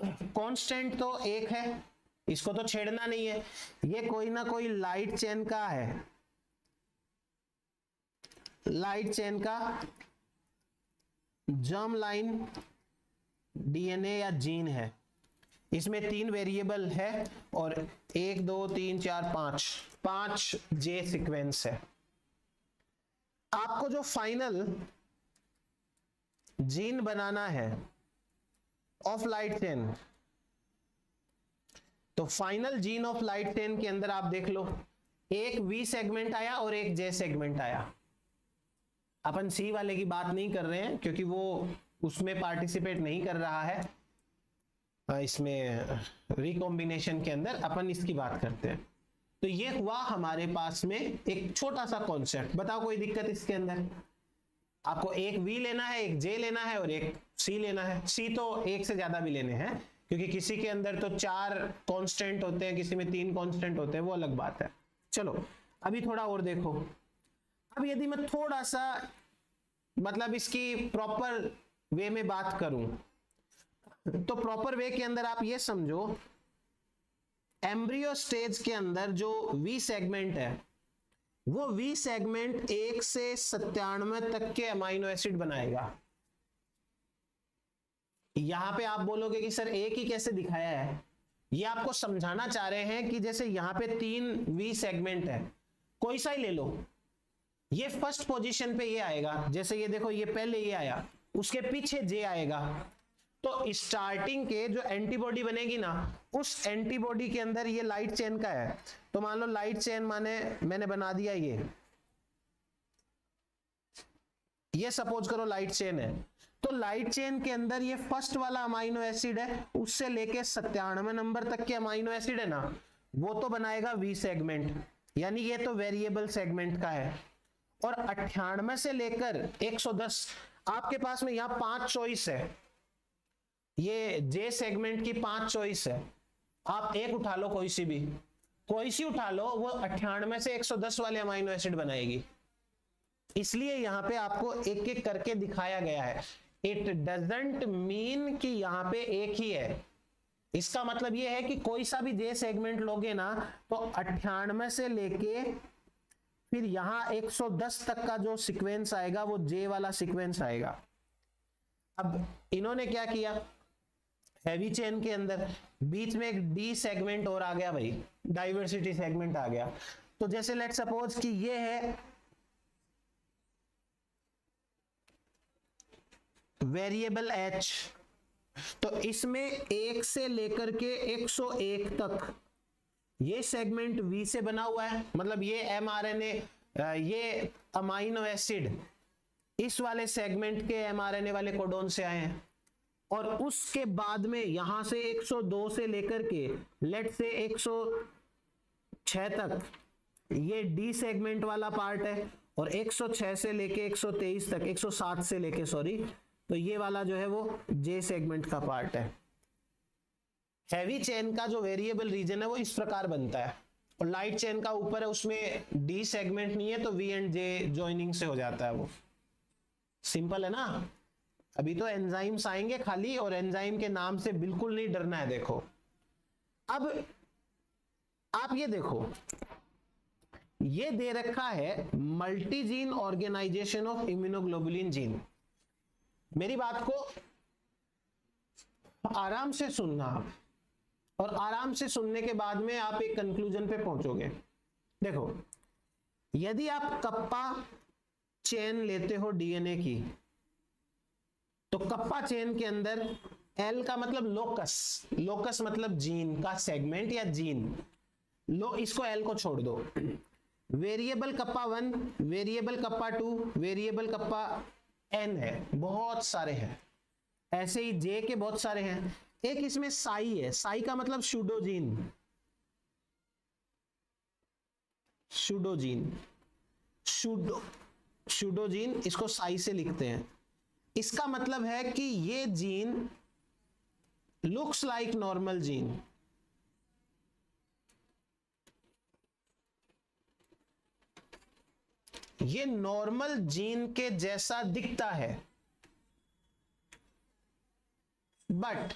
[SPEAKER 1] कांस्टेंट तो एक है, इसको तो छेड़ना नहीं है। ये कोई ना कोई लाइट चेन का है, लाइट चेन का जर्म लाइन डीएनए या जीन है। इसमें 3 वेरिएबल है और 1 2 3 4 5 जे सीक्वेंस है। आपको जो फाइनल जीन बनाना है ऑफ लाइट चेन, तो final gene of light chain के अंदर आप देख लो, एक वी सेगमेंट आया और एक जे सेगमेंट आया। अपन सी वाले की बात नहीं कर रहे हैं क्योंकि वो उसमें पार्टिसिपेट नहीं कर रहा है, इसमें रिकॉम्बिनेशन के अंदर अपन इसकी बात करते हैं। तो ये हुआ हमारे पास में एक छोटा सा कॉन्सेप्ट। बताओ कोई दिक्कत इसके अंदर? आपको एक वी लेना है, एक जे लेना है और एक सी लेना है। सी तो एक से ज्यादा भी लेने हैं क्योंकि किसी के अंदर तो 4 कांस्टेंट होते हैं, किसी में 3 कांस्टेंट होते हैं, वो अलग बात है। चलो अभी थोड़ा और देखो। अब यदि मैं थोड़ा सा मतलब इसकी प्रॉपर वे में बात करूं, तो प्रॉपर वे के अंदर आप ये समझो, एम्ब्रियो स्टेज के अंदर जो वी सेगमेंट है वो वी सेगमेंट 1 से 97 तक के अमाइनो एसिड बनाएगा। यहां पे आप बोलोगे कि सर एक ही कैसे दिखाया है? ये आपको समझाना चाह रहे हैं कि जैसे यहां पे 3 वी सेगमेंट है, कोई सा ही ले लो, ये फर्स्ट पोजीशन पे ये आएगा। जैसे ये देखो, ये पहले ये आया, उसके पीछे जे आएगा। तो स्टार्टिंग के जो एंटीबॉडी बनेगी ना, उस एंटीबॉडी के अंदर ये लाइट चेन का है। तो मान लो लाइट चेन माने मैंने बना दिया ये सपोज करो लाइट चेन है। तो लाइट चेन के अंदर ये फर्स्ट वाला अमाइनो एसिड है, उससे लेके 97 नंबर तक के अमाइनो एसिड है ना, वो तो बनाएगा वी सेगमेंट, यानी ये तो वेरिएबल सेगमेंट का है। और 98 से लेकर 110 आपके पास में यहां 5 चॉइस है, ये जे सेगमेंट की 5 चॉइस है। आप एक उठा लो, कोई सी उठा लो, वो 98 से 110 वाले अमाइनो एसिड बनाएगी। इसलिए यहां पे आपको एक एक करके दिखाया गया है। इट डजंट मीन कि यहां पे एक ही है। इसका मतलब ये है कि कोई सा भी जे सेगमेंट लोगे ना, तो 98 से लेके फिर यहां 110 तक का जो सीक्वेंस आएगा वो जे वाला सीक्वेंस आएगा। अब इन्होंने क्या किया, हैवी चेन के अंदर बीच में एक डी सेगमेंट और आ गया भाई, डाइवर्सिटी सेगमेंट आ गया। तो जैसे लेट सपोज कि ये है वेरिएबल एच, तो इसमें 1 से लेकर के 101 तक ये सेगमेंट वी से बना हुआ है। मतलब ये एमआरएनए, ये अमाइनो एसिड इस वाले सेगमेंट के एमआरएनए वाले कोडोन से आए हैं। और उसके बाद में यहां से 102 से लेकर के लेट से 106 तक ये डी सेगमेंट वाला पार्ट है, और 106 से लेके 123 तक, 107 से लेके सॉरी, तो ये वाला जो है वो जे सेगमेंट का पार्ट है। हैवी चेन का जो वेरिएबल रीजन है वो इस प्रकार बनता है, और लाइट चेन का ऊपर है, उसमें डी सेगमेंट नहीं है, तो वी एंड जे ज्वाइनिंग से हो जाता है। वो सिंपल है ना। अभी तो एंजाइम्स आएंगे खाली, और एंजाइम के नाम से बिल्कुल नहीं डरना है। देखो अब आप ये देखो, ये दे रखा है मल्टीजीन ऑर्गेनाइजेशन ऑफ इम्यूनोग्लोबुलिन जीन। मेरी बात को आराम से सुनना, और आराम से सुनने के बाद में आप एक कंक्लूजन पे पहुंचोगे। देखो, यदि आप कप्पा चेन लेते हो डीएनए की, तो कप्पा चेन के अंदर एल का मतलब लोकस, लोकस मतलब जीन का सेगमेंट या जीन, इसको एल को छोड़ दो। Variable kappa 1, variable kappa 2, variable kappa N है, बहुत सारे हैं। ऐसे ही जे के बहुत सारे हैं। एक इसमें साई है, साई का मतलब सूडोजीन, सूडोजीन, सूडोजीन, इसको साई से लिखते हैं। इसका मतलब है कि ये gene looks like normal gene, ये नॉर्मल जीन के जैसा दिखता है, but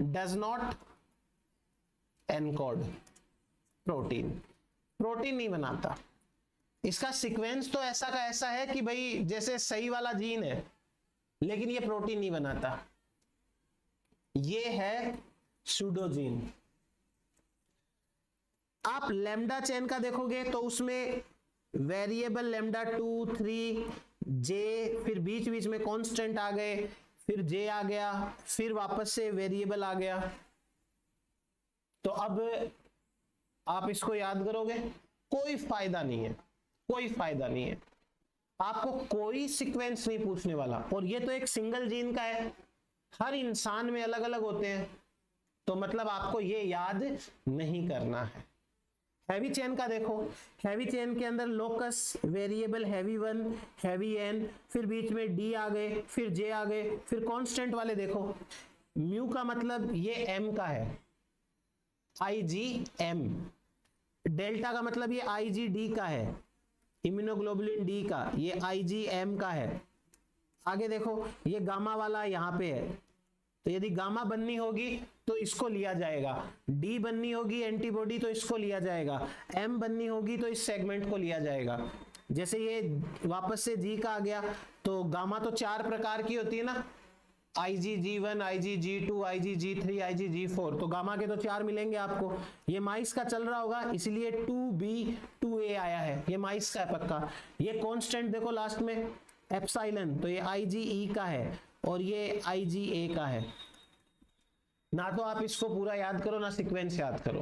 [SPEAKER 1] does not encode protein, protein नहीं बनाता। इसका सीक्वेंस तो ऐसा का ऐसा है कि भाई जैसे सही वाला जीन है, लेकिन ये प्रोटीन नहीं बनाता। ये है सूडोजीन। आप लैम्डा चेन का देखोगे तो उसमें वेरिएबल लैम्डा 2, 3, जे, फिर बीच बीच में कांस्टेंट आ गए, फिर जे आ गया, फिर वापस से वेरिएबल आ गया। तो अब आप इसको याद करोगे, कोई फायदा नहीं है, कोई फायदा नहीं है। आपको कोई सीक्वेंस नहीं पूछने वाला, और ये तो एक सिंगल जीन का है, हर इंसान में अलग अलग होते हैं, तो मतलब आपको ये याद नहीं करना है। हैवी चेन का देखो, हैवी चेन के अंदर locus, variable heavy 1, heavy N, फिर बीच में डी आ गए, फिर जे आ गए, फिर कांस्टेंट वाले देखो, म्यू का मतलब ये एम का है, IgM, डेल्टा का मतलब ये IgD का है, इम्यूनोग्लोबुलिन डी का, ये IgM का है। आगे देखो, ये गामा वाला यहाँ पे है, तो यदि गामा बननी होगी तो इसको लिया जाएगा, डी बननी होगी एंटीबॉडी तो इसको लिया जाएगा, एम बननी होगी तो इस सेगमेंट को लिया जाएगा। जैसे ये वापस से जी का आ गया, तो गामा तो 4 प्रकार की होती है ना, IgG1, IgG2, IgG3, IgG4, तो गामा के तो 4 मिलेंगे आपको। ये माइस का चल रहा होगा, इसलिए 2B 2A आया है, ये माइस का है पक्का। ये कांस्टेंट देखो लास्ट में एप्सिलॉन, तो ये IgE का है और ये IgA का है। ना तो आप इसको पूरा याद करो, ना सीक्वेंस याद करो,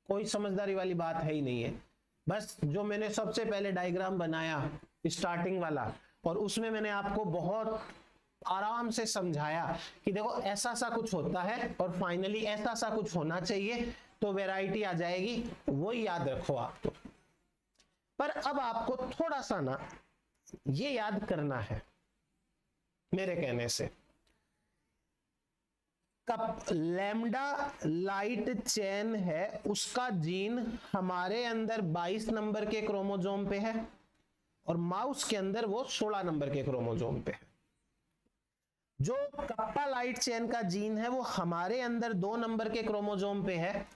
[SPEAKER 1] कोई समझदारी वाली बात है ही नहीं है। बस जो मैंने सबसे पहले डायग्राम बनाया स्टार्टिंग वाला, और उसमें मैंने आपको बहुत आराम से समझाया कि देखो ऐसा सा कुछ होता है और फाइनली ऐसा सा कुछ होना चाहिए, तो वैरायटी आ जाएगी, वो याद रखो आपको। पर अब आपको थोड़ा सा ना ये याद करना है मेरे कहने से, कप लैम्डा लाइट चेन है, उसका जीन हमारे अंदर 22 नंबर के क्रोमोसोम पे है, और माउस के अंदर वो 16 नंबर के क्रोमोसोम पे है। जो कप्पा लाइट चेन का जीन है वो हमारे अंदर 2 नंबर के क्रोमोसोम पे है,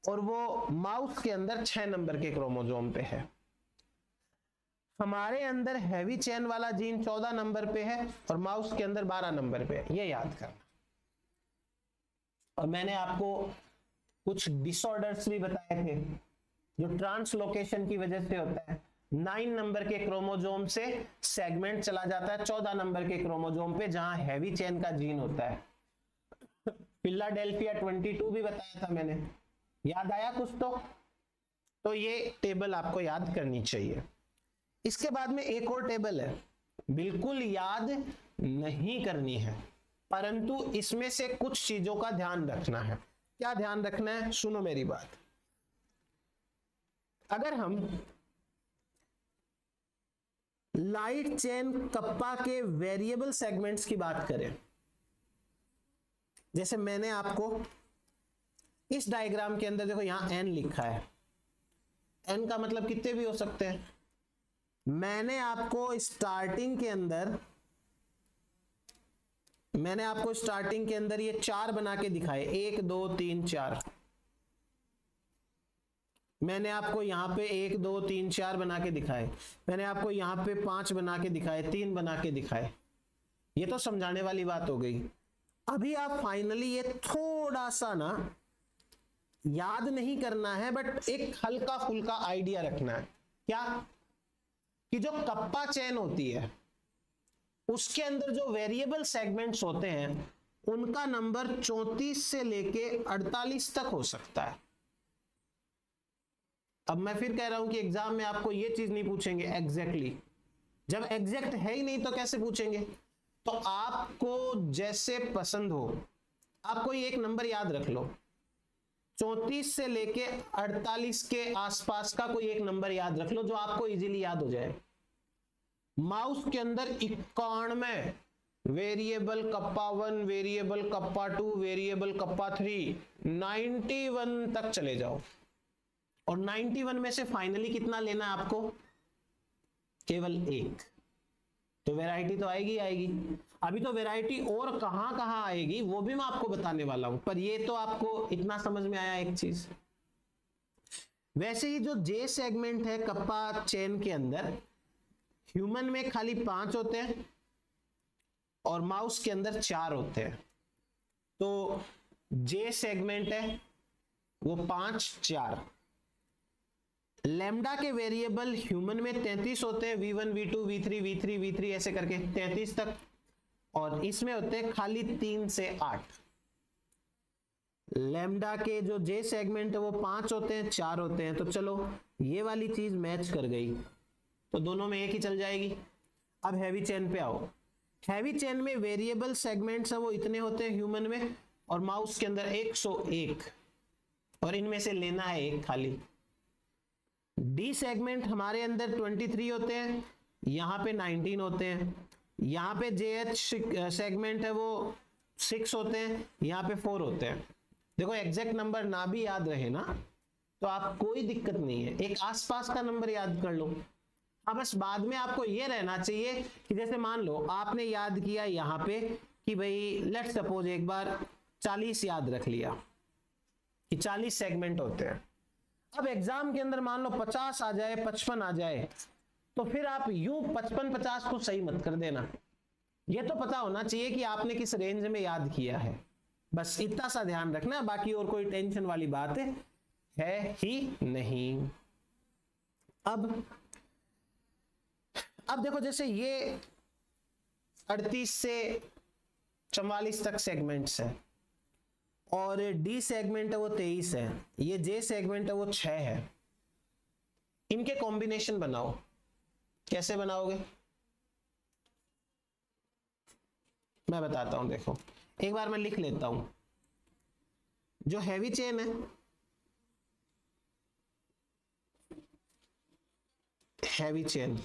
[SPEAKER 1] और वो माउस के अंदर 6 नंबर के क्रोमोसोम पे है। हमारे अंदर हैवी चेन वाला जीन 14 नंबर पे है और माउस के अंदर 12 नंबर पे है, ये याद करना। और मैंने आपको कुछ डिसऑर्डर्स भी बताए थे जो ट्रांसलोकेशन की वजह से होता है। 9 नंबर के क्रोमोसोम से सेगमेंट चला जाता है 14 नंबर के क्रोमोसोम पे, जहां हैवी चेन का जीन होता है। फिलाडेल्फिया 22 भी बताया था मैंने, याद आया कुछ? तो ये टेबल आपको याद करनी चाहिए। इसके बाद में एक और टेबल है, बिल्कुल याद नहीं करनी है, परंतु इसमें से कुछ चीजों का ध्यान रखना है। क्या ध्यान रखना है? सुनो मेरी बात। अगर हम लाइट चेन कप्पा के वेरिएबल सेगमेंट्स की बात करें, जैसे मैंने आपको इस डायग्राम के अंदर देखो यहां n लिखा है, n का मतलब कितने भी हो सकते हैं। मैंने आपको स्टार्टिंग के अंदर ये 4 बना के दिखाए, 1 2 3 4। मैंने आपको यहाँ पे 1 2 3 4 बना के दिखाए, मैंने आपको यहाँ पे 5 बना के दिखाए, 3 बना के दिखाए, ये तो समझाने वाली बात हो गई। अभी आप फाइनली ये थोड़ा सा ना याद नहीं करना है, बट एक हल्का फुल्का आइडिया रखना है। क्या कि जो कप्पा चेन होती है उसके अंदर जो वेरिएबल सेगमेंट्स होते हैं उनका नंबर 34 से लेके 48 तक हो सकता है। अब मैं फिर कह रहा हूं कि एग्जाम में आपको ये चीज नहीं पूछेंगे एग्जैक्टली, जब एग्जैक्ट है ही नहीं तो कैसे पूछेंगे। तो आपको जैसे पसंद हो, आप कोई एक नंबर याद रख लो, 34 से लेके 48 के आसपास का कोई एक नंबर याद रख लो जो आपको इजीली याद हो जाए। माउस के अंदर 91 variable kappa 1, variable kappa 2, variable kappa 3, 91 तक चले जाओ, और 91 में से फाइनली कितना लेना है आपको, केवल 1। तो वैरायटी तो आएगी आएगी। अभी तो वैरायटी और कहां कहां आएगी वो भी मैं आपको बताने वाला हूं, पर ये तो आपको इतना समझ में आया एक चीज। वैसे ही जो जे सेगमेंट है कप्पा चेन के अंदर, ह्यूमन में खाली 5 होते हैं और माउस के अंदर 4 होते हैं। तो जे सेगमेंट है वो 5 4। लैम्डा के वेरिएबल ह्यूमन में 33 होते हैं, v1 v2 v3 v3 v3 ऐसे करके 33 तक, और इसमें होते हैं खाली 3 से 8। लैम्डा के जो जे सेगमेंट है वो 5 होते हैं, 4 होते हैं। तो चलो ये वाली चीज मैच कर गई, तो दोनों में एक ही चल जाएगी। अब हैवी चेन पे आओ। हैवी चेन में वेरिएबल सेगमेंट्स है वो इतने होते हैं ह्यूमन में, और माउस के अंदर 101, और इनमें से लेना है एक खाली। डी सेगमेंट हमारे अंदर 23 होते हैं, यहां पे 19 होते हैं। यहां पे जेएच सेगमेंट है वो 6 होते हैं, यहां पे 4 होते हैं। देखो एग्जैक्ट नंबर ना भी याद रहे ना तो आप कोई दिक्कत नहीं है, एक आसपास का नंबर याद कर लो। हाँ, बस बाद में आपको ये रहना चाहिए कि जैसे मान लो आपने याद किया यहाँ पे कि भाई लेट्स सपोज एक बार 40 याद रख लिया कि 40 सेगमेंट होते हैं। अब एग्जाम के अंदर मान लो 50 आ जाए, 55 आ जाए, तो फिर आप यूं 55-50 को सही मत कर देना। ये तो पता होना चाहिए कि आपने किस रेंज में याद किया है, बस इतना सा ध्यान रखना, बाकी और कोई टेंशन वाली बात है ही नहीं। अब देखो जैसे ये 38 से 44 तक सेगमेंट्स हैं, और डी सेगमेंट है वो 23 है, ये जे सेगमेंट है वो 6 है। इनके कॉम्बिनेशन बनाओ। कैसे बनाओगे मैं बताता हूं। देखो एक बार मैं लिख लेता हूं। जो हैवी चेन है, हैवी चेन,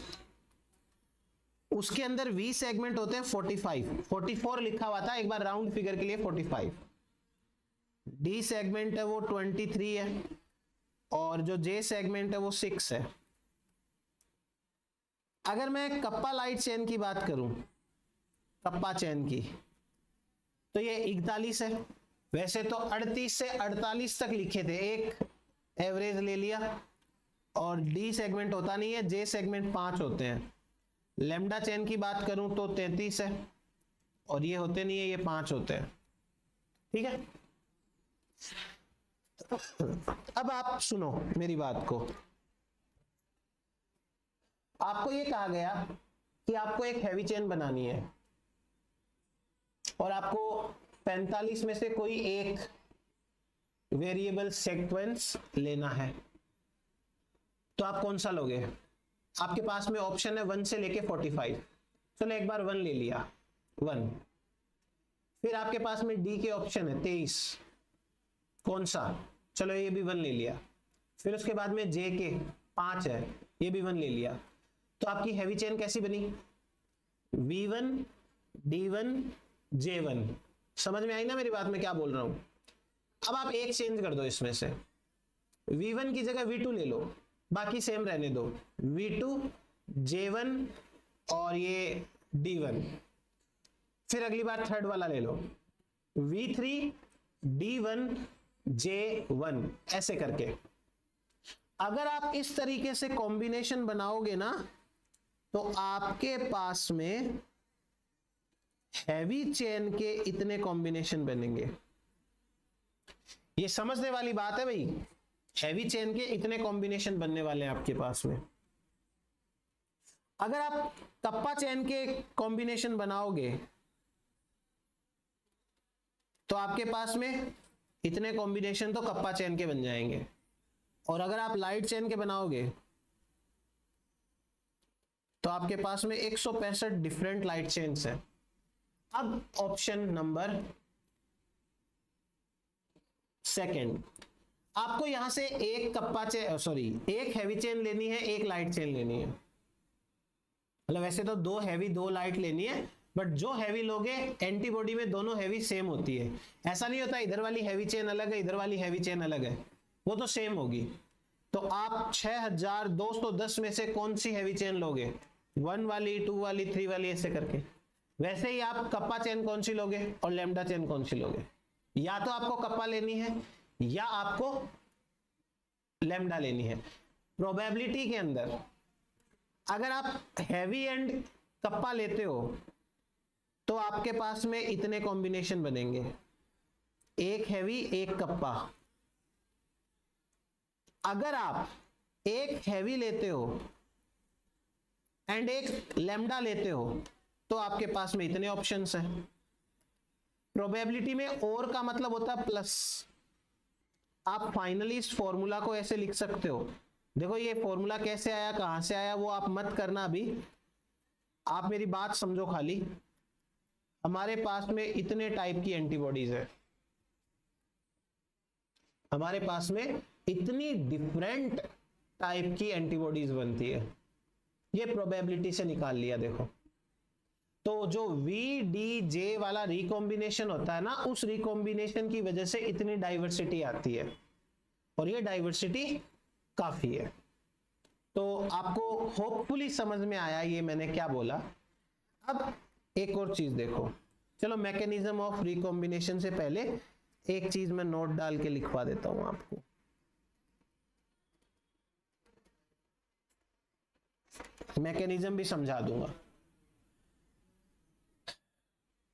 [SPEAKER 1] उसके अंदर वी सेगमेंट होते हैं 45, 44 लिखा हुआ था, एक बार राउंड फिगर के लिए 45। डी सेगमेंट है वो 23 है, और जो जे सेगमेंट है वो 6 है। अगर मैं कप्पा लाइट चेन की बात करूं, कप्पा चेन की, तो ये 41 है। वैसे तो 38 से 48 तक लिखे थे, एक एवरेज ले लिया, और डी सेगमेंट होता नहीं है, जे सेगमेंट 5 होते हैं। लैम्डा चेन की बात करूं तो 33 है, और ये होते नहीं है, ये 5 होते हैं। ठीक है, अब आप सुनो मेरी बात को। आपको ये कहा गया कि आपको एक हैवी चेन बनानी है, और आपको 45 में से कोई एक वेरिएबल सीक्वेंस लेना है। तो आप कौन सा लोगे? आपके पास में ऑप्शन है 1 से लेके 45। चलो एक बार 1 ले लिया, 1। फिर आपके पास में डी के ऑप्शन है 23, कौन सा? चलो ये भी 1 ले लिया। फिर उसके बाद में जे के 5 है, ये भी 1 ले लिया। तो आपकी हैवी चेन कैसी बनी? V1 D1 J1। समझ में आई ना मेरी बात में क्या बोल रहा हूं? अब आप एक चेंज कर दो इसमें से, V1 की जगह V2 ले लो, बाकी सेम रहने दो, V2 J1 और ये D1। फिर अगली बार थर्ड वाला ले लो, V3 D1 J1 ऐसे करके। अगर आप इस तरीके से कॉम्बिनेशन बनाओगे ना तो आपके पास में हैवी चेन के इतने कॉम्बिनेशन बनेंगे। ये समझने वाली बात है भाई, हैवी चेन के इतने कॉम्बिनेशन बनने वाले हैं आपके पास में। अगर आप कप्पा चेन के कॉम्बिनेशन बनाओगे तो आपके पास में इतने कॉम्बिनेशन तो कप्पा चेन के बन जाएंगे, और अगर आप लाइट चेन के बनाओगे तो आपके पास में 165 डिफरेंट लाइट चेन्स हैं। अब ऑप्शन नंबर सेकंड, आपको यहां से एक कप्पा चेन एक हैवी चेन लेनी है, एक लाइट चेन लेनी है। मतलब वैसे तो दो हैवी दो लाइट लेनी है, बट जो हैवी लोगे एंटीबॉडी में दोनों हैवी सेम होती है। ऐसा नहीं होता इधर वाली हैवी चेन अलग है इधर वाली हैवी चेन अलग है, वो तो सेम होगी। तो आप 6210 में से कौन सी हैवी चेन लोगे? 1 वाली, 2 वाली, 3 वाली, ऐसे करके। वैसे ही आप कप्पा चेन कौन सी लोगे और लैम्डा चेन कौन सी लोगे? या तो आपको कप्पा लेनी है या आपको लैम्डा लेनी है। प्रोबेबिलिटी के अंदर अगर आप हैवी एंड कप्पा लेते हो तो आपके पास में इतने कॉम्बिनेशन बनेंगे, एक हैवी एक कप्पा। अगर आप एक हैवी लेते हो एंड एक लैम्डा लेते हो तो आपके पास में इतने ऑप्शंस हैं। प्रोबेबिलिटी में और का मतलब होता है प्लस। आप फाइनली इस फॉर्मूला को ऐसे लिख सकते हो। देखो ये फॉर्मूला कैसे आया, कहां से आया, वो आप मत करना अभी, आप मेरी बात समझो खाली। हमारे पास में इतने टाइप की एंटीबॉडीज है, हमारे पास में इतनी डिफरेंट टाइप की एंटीबॉडीज बनती है। ये प्रोबेबिलिटी से निकाल लिया। देखो तो जो VDJ वाला रिकॉम्बिनेशन होता है ना, उस रिकॉम्बिनेशन की वजह से इतनी डाइवर्सिटी आती है, और ये डाइवर्सिटी काफी है। तो आपको होपफुली समझ में आया ये मैंने क्या बोला। अब एक और चीज देखो, चलो मैकेनिज्म ऑफ रिकॉम्बिनेशन से पहले एक चीज मैं नोट डाल के लिखवा देता हूं आपको। मैकेनिज्म भी समझा दूंगा।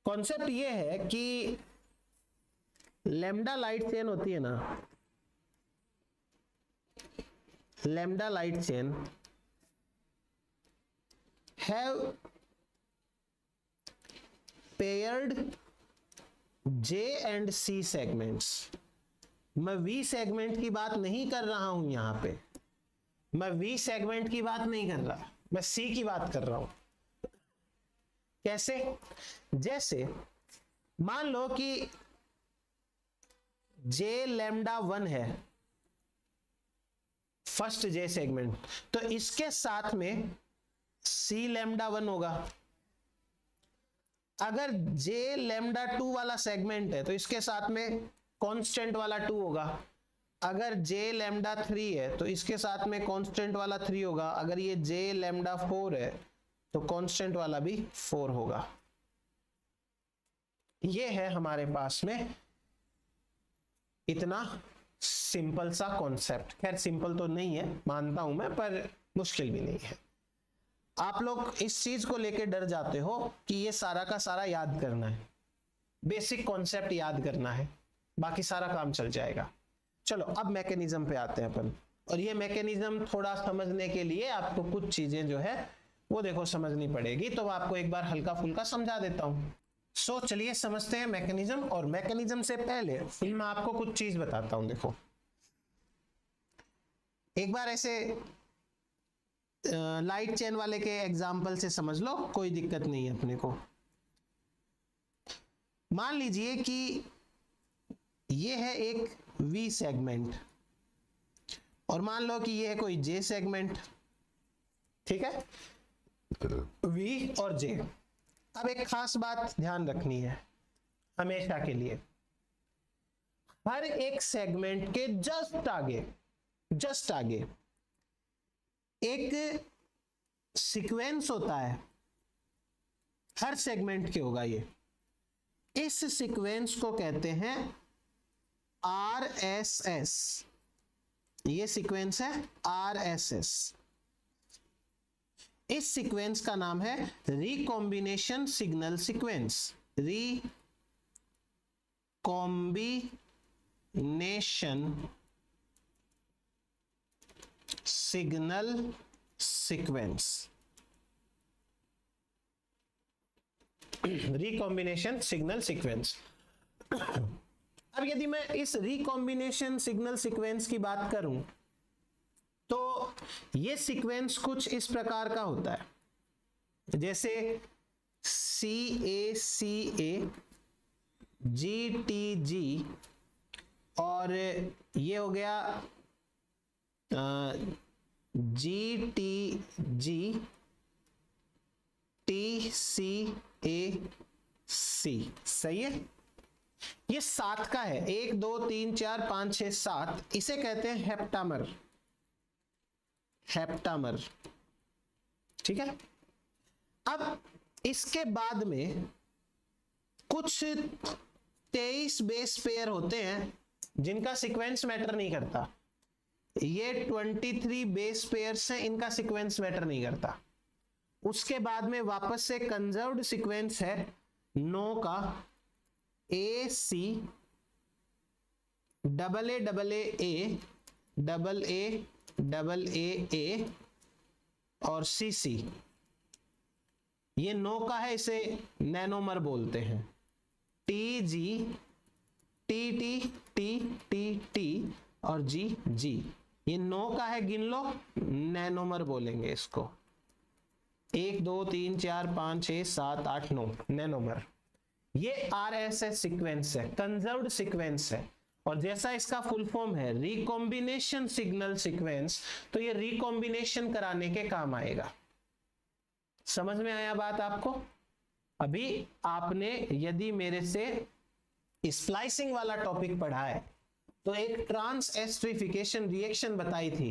[SPEAKER 1] कॉन्सेप्ट ये है कि लैम्डा लाइट चेन होती है ना, lambda light chain have paired J and C segments. मैं V सेगमेंट की बात नहीं कर रहा हूं यहां पे, मैं V सेगमेंट की बात नहीं कर रहा, मैं C की बात कर रहा हूं। कैसे? जैसे मान लो कि J लैम्डा 1 है, फर्स्ट J सेगमेंट, तो इसके साथ में C लैम्डा 1 होगा। अगर J लैम्डा 2 वाला सेगमेंट है तो इसके साथ में कांस्टेंट वाला 2 होगा। अगर J लैम्डा 3 है तो इसके साथ में कांस्टेंट वाला 3 होगा। अगर ये J लैम्डा 4 है तो कांस्टेंट वाला भी 4 होगा। ये है हमारे पास में इतना सिंपल सा कॉन्सेप्ट। खैर सिंपल तो नहीं है मानता हूं मैं, पर मुश्किल भी नहीं है। आप लोग इस चीज को लेकर डर जाते हो कि ये सारा का सारा याद करना है, बेसिक कॉन्सेप्ट याद करना है, बाकी सारा काम चल जाएगा। चलो अब मैकेनिज्म पे आते हैं अपन, और ये मैकेनिज्म थोड़ा समझने के लिए आपको कुछ चीजें जो है वो देखो समझनी पड़ेगी, तो आपको एक बार हल्का फुल्का समझा देता हूं। सो चलिए समझते हैं मैकेनिज्म। और मैकेनिज्म से पहले मैं आपको कुछ चीज बताता हूं। देखो एक बार ऐसे लाइट चेन वाले के एग्जाम्पल से समझ लो, कोई दिक्कत नहीं है अपने को। मान लीजिए कि ये है एक V सेगमेंट, और मान लो कि ये है कोई J सेगमेंट, ठीक है, V और J। अब एक खास बात ध्यान रखनी है हमेशा के लिए, हर एक सेगमेंट के जस्ट आगे एक सीक्वेंस होता है, हर सेगमेंट के होगा ये। इस सीक्वेंस को कहते हैं RSS, ये सीक्वेंस है RSS। इस सीक्वेंस का नाम है recombination signal sequence. Recombination signal sequence. Recombination signal sequence. अब यदि मैं इस रिकॉम्बिनेशन सिग्नल सीक्वेंस की बात करूं तो ये सीक्वेंस कुछ इस प्रकार का होता है, जैसे CACA GTG और ये हो गया GTG TCAC। सही है, ये 7 का है, 1 2 3 4 5 6 7। इसे कहते हैं हेप्टामर। हेप्टामर, ठीक है। अब इसके बाद में कुछ 23 बेस पेयर होते हैं जिनका सीक्वेंस मैटर नहीं करता। ये 23 बेस पेयर्स हैं, इनका सीक्वेंस मैटर नहीं करता। उसके बाद में वापस से कंजर्व्ड सीक्वेंस है 9 का, AC AA और CC। ये 9 का है, इसे नैनोमर बोलते हैं। TG TT और GG, ये 9 का है, गिन लो, नैनोमर बोलेंगे इसको। 1 2 3 4 5 6 7 8 9, नैनोमर। ये RSS सीक्वेंस है, कंजर्व्ड सीक्वेंस है। और जैसा इसका फुल फॉर्म है रिकॉम्बिनेशन सिग्नल सीक्वेंस, तो ये रिकॉम्बिनेशन कराने के काम आएगा। समझ में आया बात आपको? अभी आपने यदि मेरे से स्प्लाइसिंग वाला टॉपिक पढ़ा है तो एक ट्रांस एस्टरिफिकेशन रिएक्शन बताई थी,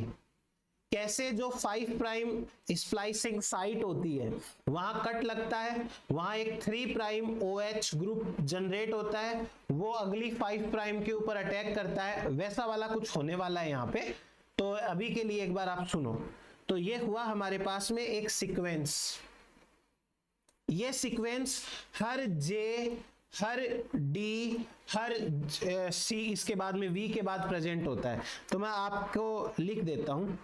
[SPEAKER 1] कैसे जो 5 प्राइम स्प्लाइसिंग साइट होती है वहां कट लगता है, वहां एक 3 प्राइम OH ग्रुप जनरेट होता है, वो अगली 5 प्राइम के ऊपर अटैक करता है। वैसा वाला कुछ होने वाला है यहाँ पे। तो अभी के लिए एक बार आप सुनो। तो ये हुआ हमारे पास में एक सीक्वेंस। ये सीक्वेंस हर J, हर D, हर C, इसके बाद में V के बाद प्रेजेंट होता है। तो मैं आपको लिख देता हूं,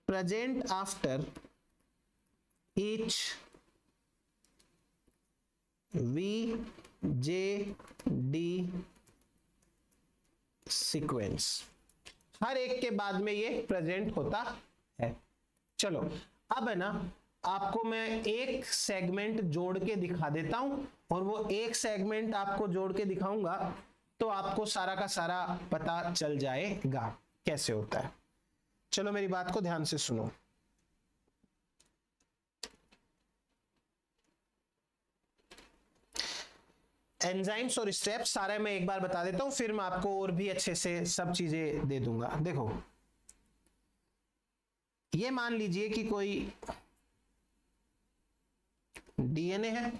[SPEAKER 1] present after each VJD sequence। हर एक के बाद में ये प्रेजेंट होता है। चलो अब है ना, आपको मैं एक सेगमेंट जोड़ के दिखा देता हूं, और वो एक सेगमेंट आपको जोड़ के दिखाऊंगा तो आपको सारा का सारा पता चल जाएगा कैसे होता है। चलो मेरी बात को ध्यान से सुनो। एंजाइम्स और स्टेप्स सारे मैं एक बार बता देता हूं, फिर मैं आपको और भी अच्छे से सब चीजें दे दूंगा। देखो, ये मान लीजिए कि कोई DNA है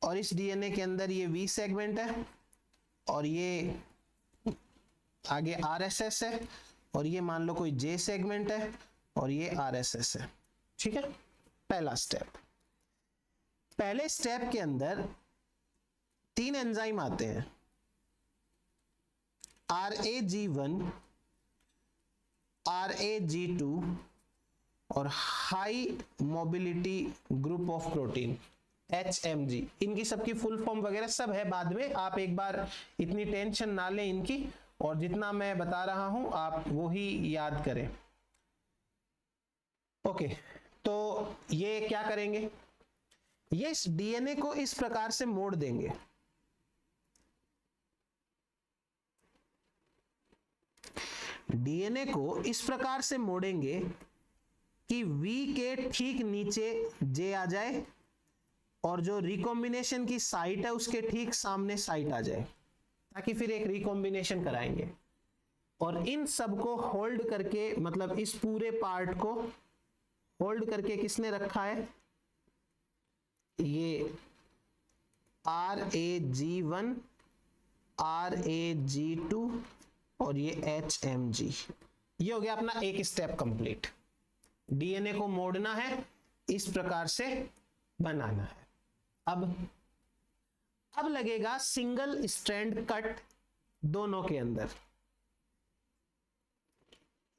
[SPEAKER 1] और इस DNA के अंदर ये V सेगमेंट है और ये आगे RSS है, और ये मान लो कोई J सेगमेंट है और ये RSS है। ठीक है, पहला स्टेप। पहले स्टेप के अंदर 3 एंजाइम आते हैं, RAG1, RAG2 और high mobility group of protein HMG। इनकी सबकी फुल फॉर्म वगैरह सब है, बाद में आप एक बार इतनी टेंशन ना लें इनकी, और जितना मैं बता रहा हूं आप वो ही याद करें। ओके, तो ये क्या करेंगे, ये इस DNA को इस प्रकार से मोड़ देंगे। DNA को इस प्रकार से मोड़ेंगे कि V के ठीक नीचे J आ जाए और जो रिकॉम्बिनेशन की साइट है उसके ठीक सामने साइट आ जाए, ताकि फिर एक रिकॉम्बिनेशन कराएंगे। और इन सब को होल्ड करके, मतलब इस पूरे पार्ट को होल्ड करके किसने रखा है, ये RAG1 RAG2 और ये HMG। ये हो गया अपना एक स्टेप कंप्लीट। डीएनए को मोड़ना है, इस प्रकार से बनाना है। अब लगेगा सिंगल स्ट्रैंड कट दोनों के अंदर,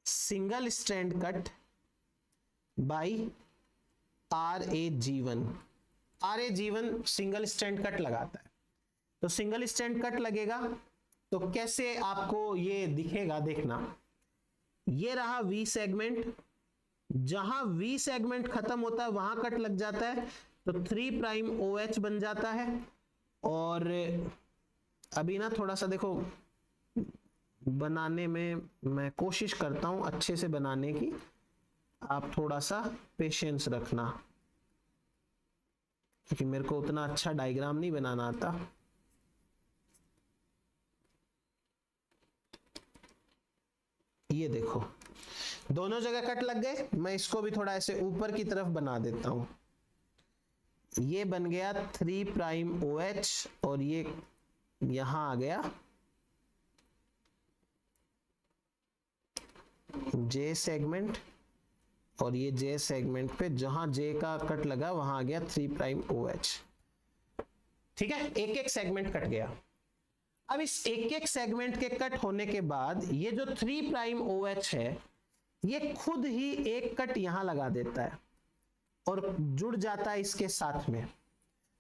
[SPEAKER 1] single strand cut by RAG1। RAG1 single strand cut लगाता है, तो सिंगल स्ट्रैंड कट लगेगा। तो कैसे आपको ये दिखेगा, देखना, ये रहा V सेगमेंट, जहां V सेगमेंट खत्म होता है वहां कट लग जाता है, तो 3 प्राइम OH बन जाता है। और अभी ना थोड़ा सा देखो बनाने में मैं कोशिश करता हूं अच्छे से बनाने की, आप थोड़ा सा पेशेंस रखना, क्योंकि मेरे को उतना अच्छा डायग्राम नहीं बनाना आता। ये देखो दोनों जगह कट लग गए। मैं इसको भी थोड़ा ऐसे ऊपर की तरफ बना देता हूं। ये बन गया 3 प्राइम OH और ये यहां आ गया J सेगमेंट, और ये J सेगमेंट पे जहां J का कट लगा वहां आ गया 3 प्राइम OH। ठीक है, एक एक सेगमेंट कट गया। अब इस एक एक सेगमेंट के कट होने के बाद ये जो 3 प्राइम OH है ये खुद ही एक कट यहां लगा देता है और जुड़ जाता है इसके साथ में।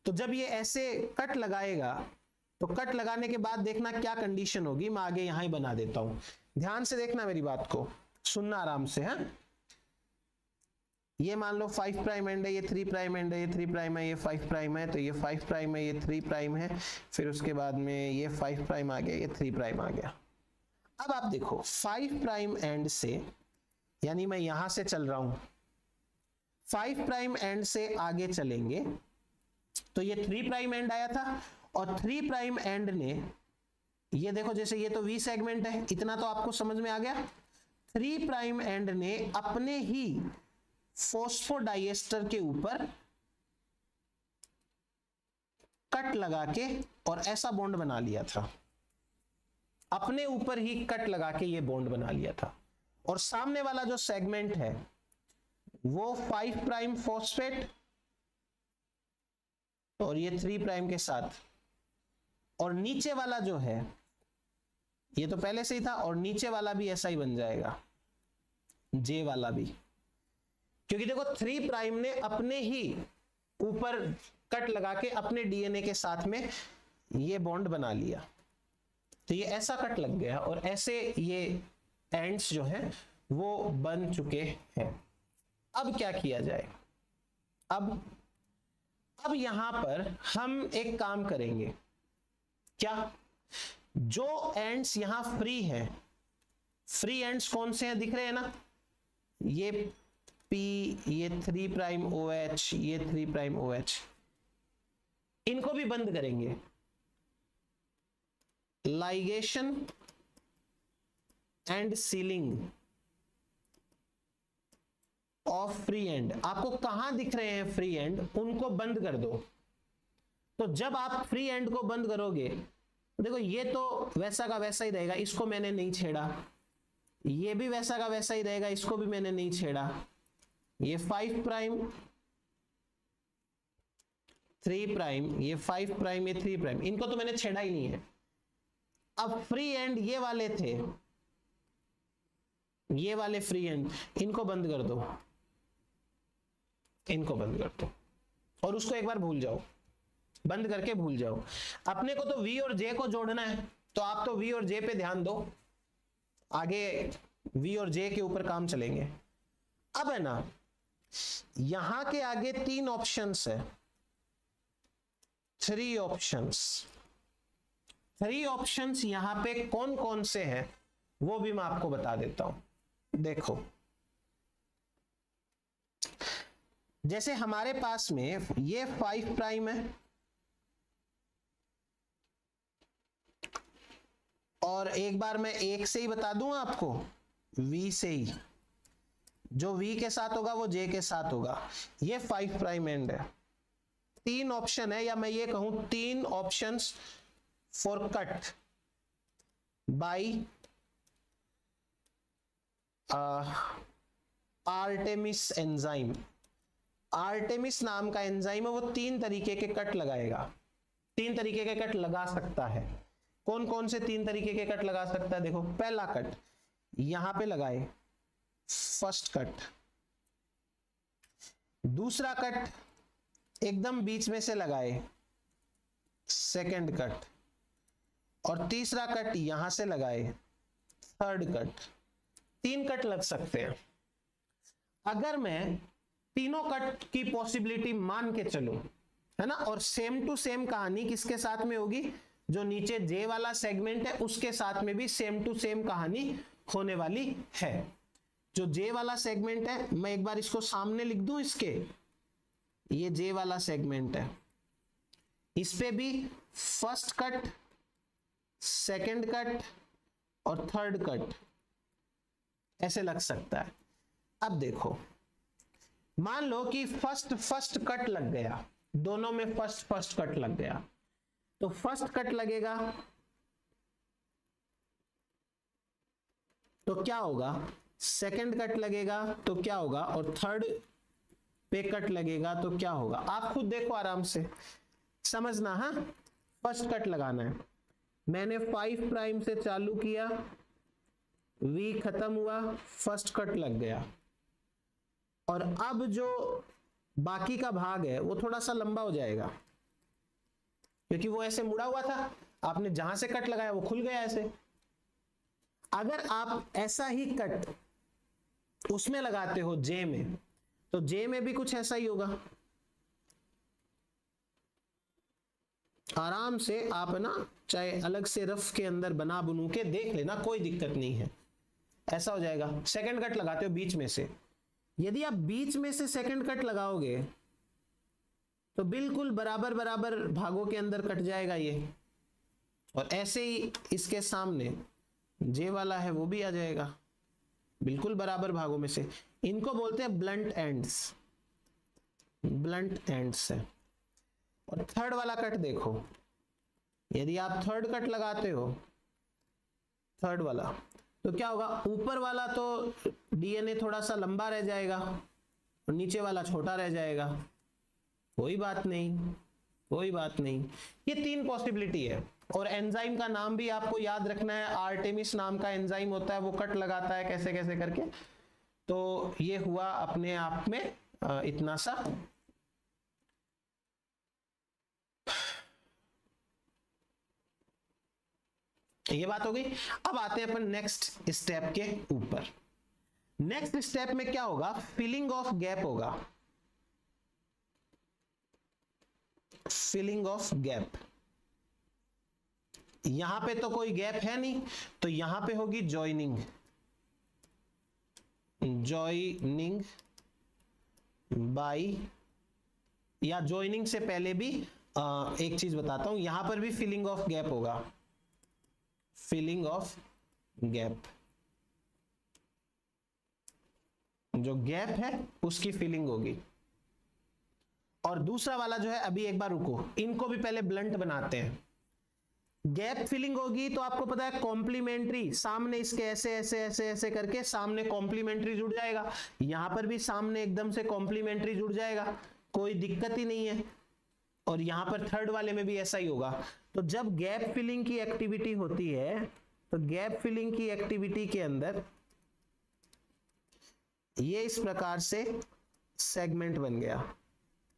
[SPEAKER 1] तो जब ये ऐसे कट लगाएगा तो कट लगाने के बाद देखना क्या कंडीशन होगी, मैं आगे यहां ही बना देता हूं। ध्यान से देखना, मेरी बात को सुनना आराम से। हाँ, ये मान लो 5 प्राइम एंड है, ये 3 प्राइम एंड है, ये 3 प्राइम है, ये 5 प्राइम है, तो ये 5 प्राइम है, ये 3 प्राइम है, फिर उसके बाद में ये 5 प्राइम आ गया, ये 3 प्राइम आ गया। अब आप देखो 5 प्राइम एंड से, यानी मैं यहां से चल रहा हूं, 5 प्राइम एंड से आगे चलेंगे तो ये 3 प्राइम एंड आया था, और 3 प्राइम एंड ने, ये देखो जैसे ये तो V सेगमेंट है, इतना तो आपको समझ में आ गया। 3 प्राइम एंड ने अपने ही फॉस्फोडाइएस्टर के ऊपर कट लगा के और ऐसा बॉन्ड बना लिया था, अपने ऊपर ही कट लगा के ये बॉन्ड बना लिया था। और सामने वाला जो सेगमेंट है वो 5 प्राइम फॉस्फेट और ये 3 प्राइम के साथ, और नीचे वाला जो है ये तो पहले से ही था, और नीचे वाला भी ऐसा ही बन जाएगा, J वाला भी, क्योंकि देखो 3 प्राइम ने अपने ही ऊपर कट लगा के अपने डीएनए के साथ में ये बॉन्ड बना लिया, तो ये ऐसा कट लग गया, और ऐसे ये एंड्स जो है वो बन चुके हैं। अब क्या किया जाए, अब यहां पर हम एक काम करेंगे, क्या, जो एंड्स यहां फ्री हैं, फ्री एंड्स कौन से हैं, दिख रहे हैं ना, ये P, ये 3 प्राइम OH, ये 3 प्राइम OH, इनको भी बंद करेंगे। Ligation and ceiling of free and, आपको कहां दिख रहे हैं फ्री एंड, उनको बंद कर दो। तो जब आप फ्री एंड को बंद करोगे, देखो ये तो वैसा का वैसा ही रहेगा, इसको मैंने नहीं छेड़ा, ये भी वैसा का वैसा ही रहेगा, इसको भी मैंने नहीं छेड़ा, ये 5 प्राइम 3 प्राइम, ये 5 प्राइम, ये 3 प्राइम, इनको तो मैंने छेड़ा ही नहीं है। अब फ्री एंड ये वाले थे, ये वाले फ्री एंड, इनको बंद कर दो, इनको बंद कर दो, और उसको एक बार भूल जाओ, बंद करके भूल जाओ। अपने को तो V और J को जोड़ना है, तो आप तो V और J पे ध्यान दो, आगे V और J के ऊपर काम चलेंगे। अब है ना, यहां के आगे 3 ऑप्शंस है, 3 ऑप्शंस, 3 ऑप्शंस यहां पे कौन कौन से हैं वो भी मैं आपको बता देता हूं। देखो, जैसे हमारे पास में ये 5 प्राइम है, और एक बार मैं एक से ही बता दूं आपको, V से ही, जो V के साथ होगा वो J के साथ होगा। ये 5 प्राइम एंड है, 3 ऑप्शन है, या मैं ये कहूं 3 options for cut, by Artemis enzyme. Artemis नाम का एंजाइम है, वो 3 तरीके के कट लगाएगा, 3 तरीके के कट लगा सकता है। कौन कौन से 3 तरीके के कट लगा सकता है? देखो, पहला कट यहां पे लगाए, फर्स्ट कट। दूसरा कट एकदम बीच में से लगाए, सेकंड कट। और तीसरा कट यहां से लगाए, थर्ड कट। 3 कट लग सकते हैं। अगर मैं तीनों कट की पॉसिबिलिटी मान के चलूं, है ना, और सेम टू सेम कहानी किसके साथ में होगी? जो नीचे जे वाला सेगमेंट है उसके साथ में भी सेम टू सेम कहानी होने वाली है। जो जे वाला सेगमेंट है, मैं एक बार इसको सामने लिख दूं इसके, ये जे वाला सेगमेंट है, इस पे भी फर्स्ट कट, सेकंड कट और थर्ड कट ऐसे लग सकता है। अब देखो, मान लो कि फर्स्ट कट लग गया, दोनों में फर्स्ट कट लग गया, तो फर्स्ट कट लगेगा तो क्या होगा, सेकंड कट लगेगा तो क्या होगा, और थर्ड पे कट लगेगा तो क्या होगा? आप खुद देखो, आराम से समझना। हाँ, फर्स्ट कट लगाना है। मैंने 5 प्राइम से चालू किया, वी खत्म हुआ, फर्स्ट कट लग गया। और अब जो बाकी का भाग है वो थोड़ा सा लंबा हो जाएगा, क्योंकि वो ऐसे मुड़ा हुआ था, आपने जहां से कट लगाया वो खुल गया ऐसे। अगर आप ऐसा ही कट उसमें लगाते हो जे में, तो जे में भी कुछ ऐसा ही होगा। आराम से आप ना, चाहे अलग से रफ के अंदर बना बनू के देख लेना, कोई दिक्कत नहीं है। ऐसा हो जाएगा। सेकंड कट लगाते हो बीच में से, यदि आप बीच में से सेकंड कट लगाओगे तो बिल्कुल बराबर बराबर भागों के अंदर कट जाएगा ये। और ऐसे ही इसके सामने जे वाला है वो भी आ जाएगा बिल्कुल बराबर भागों में से। इनको बोलते हैं ब्लंट एंड्स, ब्लंट एंड्स है। और थर्ड वाला कट देखो, यदि आप थर्ड कट लगाते हो, थर्ड वाला, तो क्या होगा, ऊपर वाला तो डीएनए थोड़ा सा लंबा रह जाएगा और नीचे वाला छोटा रह जाएगा। कोई बात नहीं, कोई बात नहीं। ये 3 पॉसिबिलिटी है। और एंजाइम का नाम भी आपको याद रखना है, आर्टेमिस नाम का एंजाइम होता है, वो कट लगाता है कैसे कैसे करके। तो ये हुआ अपने आप में इतना सा। ये बात हो गई। अब आते हैं अपन नेक्स्ट स्टेप के ऊपर। नेक्स्ट स्टेप में क्या होगा, फिलिंग ऑफ गैप होगा, फिलिंग ऑफ गैप। यहां पे तो कोई गैप है नहीं, तो यहां पे होगी जॉइनिंग, जॉइनिंग बाई, या जॉइनिंग से पहले भी एक चीज बताता हूं, यहां पर भी फिलिंग ऑफ गैप होगा, फिलिंग ऑफ गैप। जो गैप है उसकी फिलिंग होगी। और दूसरा वाला जो है, अभी एक बार रुको, इनको भी पहले ब्लंट बनाते हैं। गैप फिलिंग होगी तो आपको पता है कॉम्प्लीमेंट्री, सामने इसके ऐसे ऐसे ऐसे ऐसे करके सामने कॉम्प्लीमेंट्री जुड़ जाएगा, यहां पर भी सामने एकदम से कॉम्प्लीमेंट्री जुड़ जाएगा, कोई दिक्कत ही नहीं है। और यहां पर थर्ड वाले में भी ऐसा ही होगा। तो जब गैप फिलिंग की एक्टिविटी होती है, तो गैप फिलिंग की एक्टिविटी के अंदर ये इस प्रकार से सेगमेंट बन गया,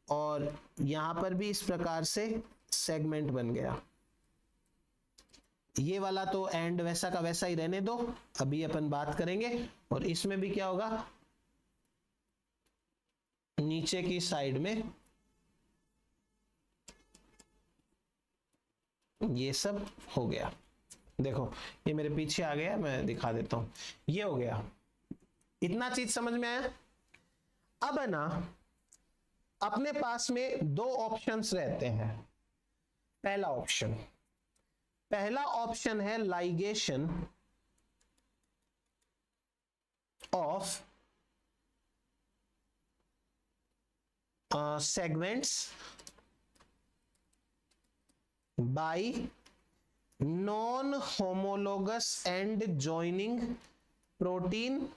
[SPEAKER 1] और यहां पर भी इस प्रकार से सेगमेंट बन गया। ये वाला तो एंड वैसा का वैसा ही रहने दो, अभी अपन बात करेंगे। और इसमें भी क्या होगा, नीचे की साइड में ये सब हो गया। देखो ये मेरे पीछे आ गया, मैं दिखा देता हूं, ये हो गया। इतना चीज समझ में आया? अब है ना, अपने पास में 2 ऑप्शंस रहते हैं। पहला ऑप्शन है ligation of segments bye non homologous and joining protein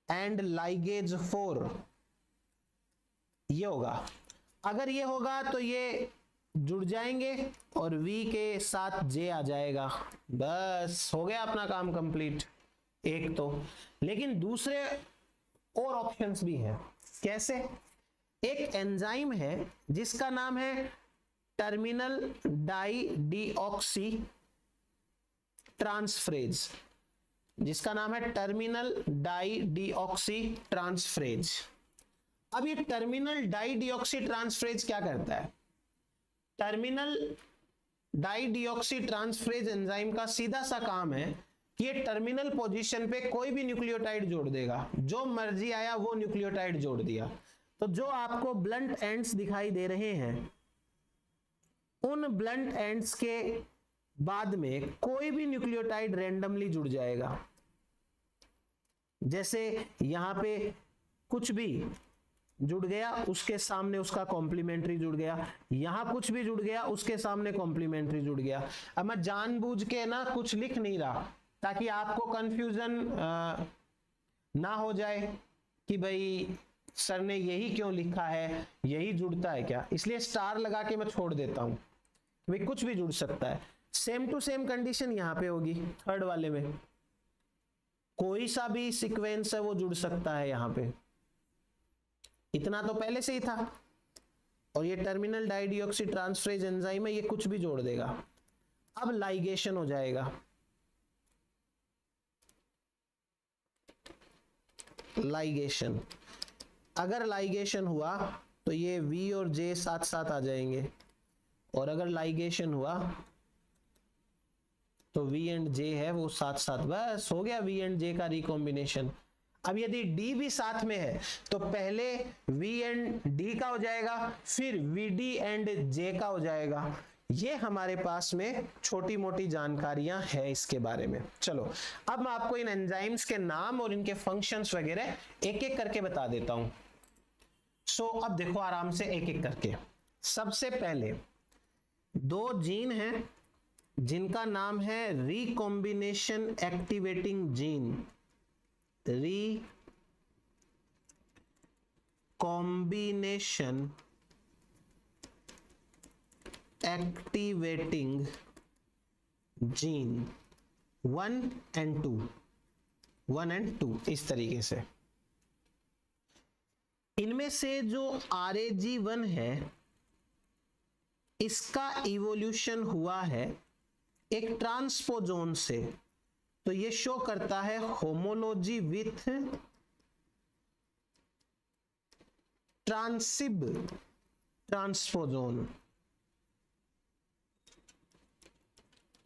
[SPEAKER 1] and ligase 4, ये होगा। अगर ये होगा तो ये जुड़ जाएंगे और V के साथ J आ जाएगा, बस हो गया अपना काम कंप्लीट। एक तो, लेकिन दूसरे और ऑप्शंस भी हैं। कैसे? एक एंजाइम है जिसका नाम है टर्मिनल डाई डीऑक्सी ट्रांसफरेज, जिसका नाम है टर्मिनल डाई डीऑक्सी ट्रांसफरेज। अब ये टर्मिनल डाई डीऑक्सी ट्रांसफरेज क्या करता है? Terminal di deoxy transferase enzyme का सीधा सा काम है कि ये टर्मिनल पोजीशन पे कोई भी न्यूक्लियोटाइड जोड़ देगा, जो मर्जी आया वो न्यूक्लियोटाइड जोड़ दिया। तो जो आपको ब्लंट एंड्स दिखाई दे रहे हैं, उन ब्लंट एंड्स के बाद में कोई भी न्यूक्लियोटाइड रैंडमली जुड़ जाएगा। जैसे यहां पे कुछ भी जुड़ गया, उसके सामने उसका कॉम्प्लीमेंट्री जुड़ गया, यहां कुछ भी जुड़ गया, उसके सामने कॉम्प्लीमेंट्री जुड़ गया। अब मैं जानबूझ के ना कुछ लिख नहीं रहा ताकि आपको कंफ्यूजन ना हो जाए कि भाई सर ने यही क्यों लिखा है, यही जुड़ता है क्या, इसलिए स्टार लगा के मैं छोड़ देता हूं। भाई कुछ भी जुड़ सकता है। सेम टू सेम कंडीशन यहां पे होगी, थर्ड वाले में कोई सा भी सीक्वेंस है वो जुड़ सकता है यहां पे, इतना तो पहले से ही था। और ये टर्मिनल डाइडिऑक्सी ट्रांसफरेज एंजाइम है, ये कुछ भी जोड़ देगा। अब लाइगेशन हो जाएगा, लाइगेशन। अगर लाइगेशन हुआ तो ये V और J साथ साथ आ जाएंगे, और अगर लाइगेशन हुआ तो V एंड J है वो साथ साथ, बस हो गया V एंड J का रिकॉम्बिनेशन। अब यदि D भी साथ में है तो पहले V एंड D का हो जाएगा, फिर VD एंड J का हो जाएगा। ये हमारे पास में छोटी मोटी जानकारियां हैं इसके बारे में। चलो अब मैं आपको इन एंजाइम्स के नाम और इनके फंक्शंस वगैरह एक एक करके बता देता हूं। सो अब देखो आराम से एक एक करके। सबसे पहले दो जीन हैं जिनका नाम है recombination activating gene, recombination activating gene 1 and 2, 1 and 2 इस तरीके से। इनमें से जो RAG1 है इसका इवोल्यूशन हुआ है एक ट्रांसपोजोन से, तो ये शो करता है होमोलॉजी विथ ट्रांसिब ट्रांसपोजोन।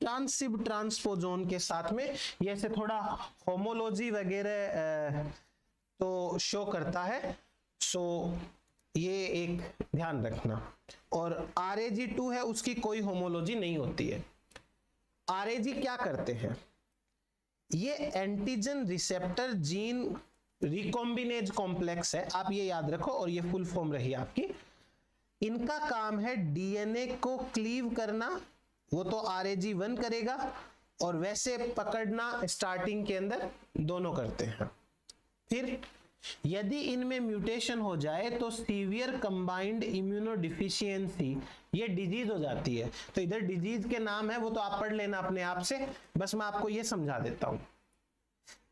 [SPEAKER 1] ट्रांसिब ट्रांसपोजोन के साथ में ये से थोड़ा होमोलॉजी वगैरह तो शो करता है। सो ये एक ध्यान रखना। और RAG2 है उसकी कोई होमोलॉजी नहीं होती है। RAG क्या करते हैं? ये antigen receptor gene recombinase complex है, आप ये याद रखो, और ये फुल फॉर्म रही आपकी। इनका काम है DNA को क्लीव करना, वो तो RAG1 करेगा, और वैसे पकड़ना स्टार्टिंग के अंदर दोनों करते हैं। फिर यदि इनमें म्यूटेशन हो जाए तो सीवियर कंबाइंड इम्यूनोडिफिशियंसी, ये डिजीज हो जाती है। तो इधर डिजीज के नाम है वो तो आप पढ़ लेना अपने आप से, बस मैं आपको ये समझा देता हूं।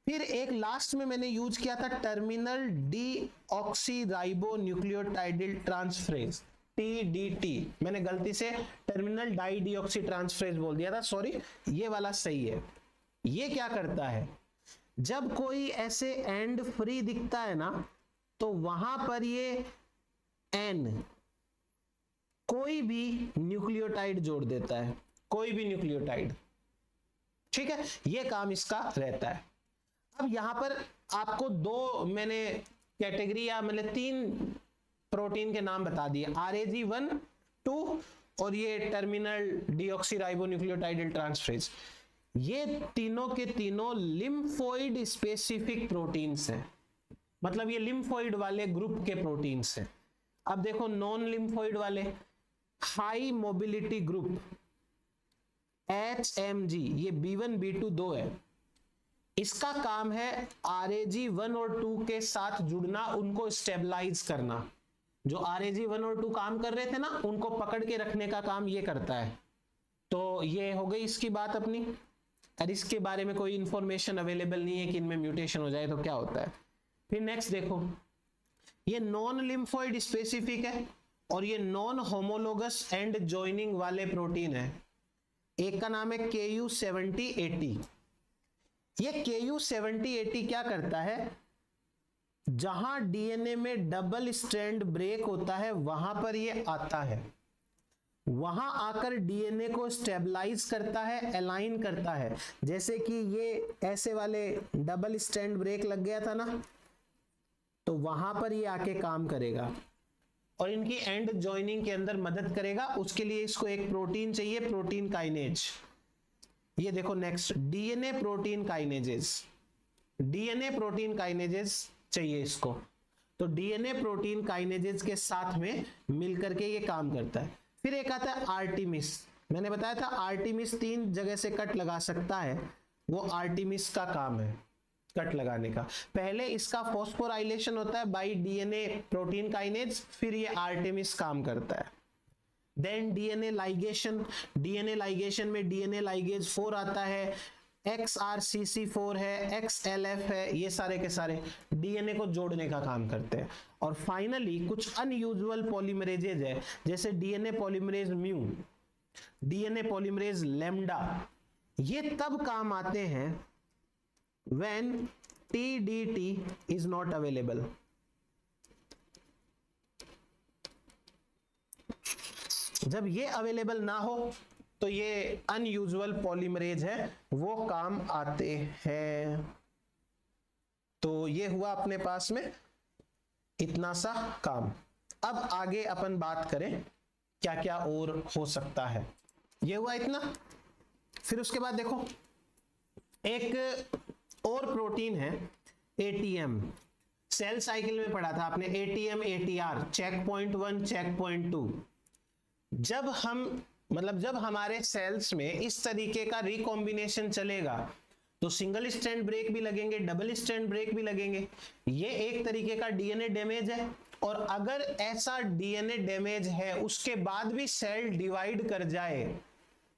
[SPEAKER 1] फिर एक लास्ट में मैंने यूज किया था टर्मिनल डीऑक्सीराइबो न्यूक्लियोटाइडल ट्रांसफरेज, TDT। मैंने गलती से टर्मिनल डाई डीऑक्सी ट्रांसफरेज बोल दिया था, सॉरी, ये वाला सही है। ये क्या करता है? जब कोई ऐसे एंड फ्री दिखता है ना, तो वहां पर ये N कोई भी न्यूक्लियोटाइड जोड़ देता है, कोई भी न्यूक्लियोटाइड। ठीक है, ये काम इसका रहता है। अब यहां पर आपको दो मैंने कैटेगरी या मतलब 3 प्रोटीन के नाम बता दिए, RAG1, 2 और ये टर्मिनल डीऑक्सीराइबो न्यूक्लियोटाइडल ट्रांसफरेज। ये तीनों के तीनों लिम्फोइड स्पेसिफिक प्रोटीन्स हैं, मतलब ये लिम्फोइड वाले ग्रुप के प्रोटीन्स हैं। अब देखो नॉन लिम्फोइड वाले हाई मोबिलिटी ग्रुप, HMG, ये B1 B2 दो है, इसका काम है RAG1 और 2 के साथ जुड़ना, उनको स्टेबलाइज करना। जो RAG1 और 2 काम कर रहे थे ना, उनको पकड़ के रखने का काम ये करता है। तो ये हो गई इसकी बात अपनी। और इसके बारे में कोई इंफॉर्मेशन अवेलेबल नहीं है कि इनमें म्यूटेशन हो जाए तो क्या होता है। फिर नेक्स्ट देखो, ये नॉन लिम्फोइड स्पेसिफिक है और ये नॉन होमोलोगस एंड जॉइनिंग वाले प्रोटीन है। एक का नाम है KU7080। ये KU7080 क्या करता है, जहां डीएनए में डबल स्ट्रैंड ब्रेक होता है वहां पर ये आता है, वहां आकर डीएनए को स्टेबलाइज करता है, अलाइन करता है। जैसे कि ये ऐसे वाले डबल स्ट्रैंड ब्रेक लग गया था ना, तो वहां पर ये आके काम करेगा और इनकी एंड जॉइनिंग के अंदर मदद करेगा। उसके लिए इसको एक प्रोटीन चाहिए, प्रोटीन काइनेज। ये देखो next, DNA protein kinases, DNA protein kinases चाहिए इसको। तो डीएनए प्रोटीन काइनेजेस के साथ में मिलकर के ये काम करता है। फिर एक आता है आर्टिमिस। मैंने बताया था आर्टिमिस 3 जगह से कट लगा सकता है, वो आर्टिमिस का काम है कट लगाने का। पहले इसका फॉस्फोराइलेशन होता है बाय डीएनए प्रोटीन काइनेज, फिर ये आर्टिमिस काम करता है। Then DNA ligation, DNA ligation में डीएनए लाइगेज 4 आता है, XRCC4 है, XLF है, ये सारे के सारे डीएनए को जोड़ने का काम करते हैं। और फाइनली कुछ अनयूजुअल पॉलीमरेजेज है, जैसे DNA polymerase mu, DNA polymerase lambda. ये तब काम आते हैं when TDT is not available। जब ये अवेलेबल ना हो तो ये अनयूजुअल पॉलीमरेज है, वो काम आते हैं। तो ये हुआ अपने पास में इतना सा काम। अब आगे अपन बात करें क्या क्या और हो सकता है। ये हुआ इतना। फिर उसके बाद देखो एक और प्रोटीन है ATM, सेल साइकिल में पढ़ा था आपने ATM ATR, check point 1 check point 2। जब हमारे सेल्स में इस तरीके का रिकॉम्बिनेशन चलेगा तो सिंगल स्ट्रैंड ब्रेक भी लगेंगे, डबल स्ट्रैंड ब्रेक भी लगेंगे। ये एक तरीके का डीएनए डैमेज है। और अगर ऐसा डीएनए डैमेज है उसके बाद भी सेल डिवाइड कर जाए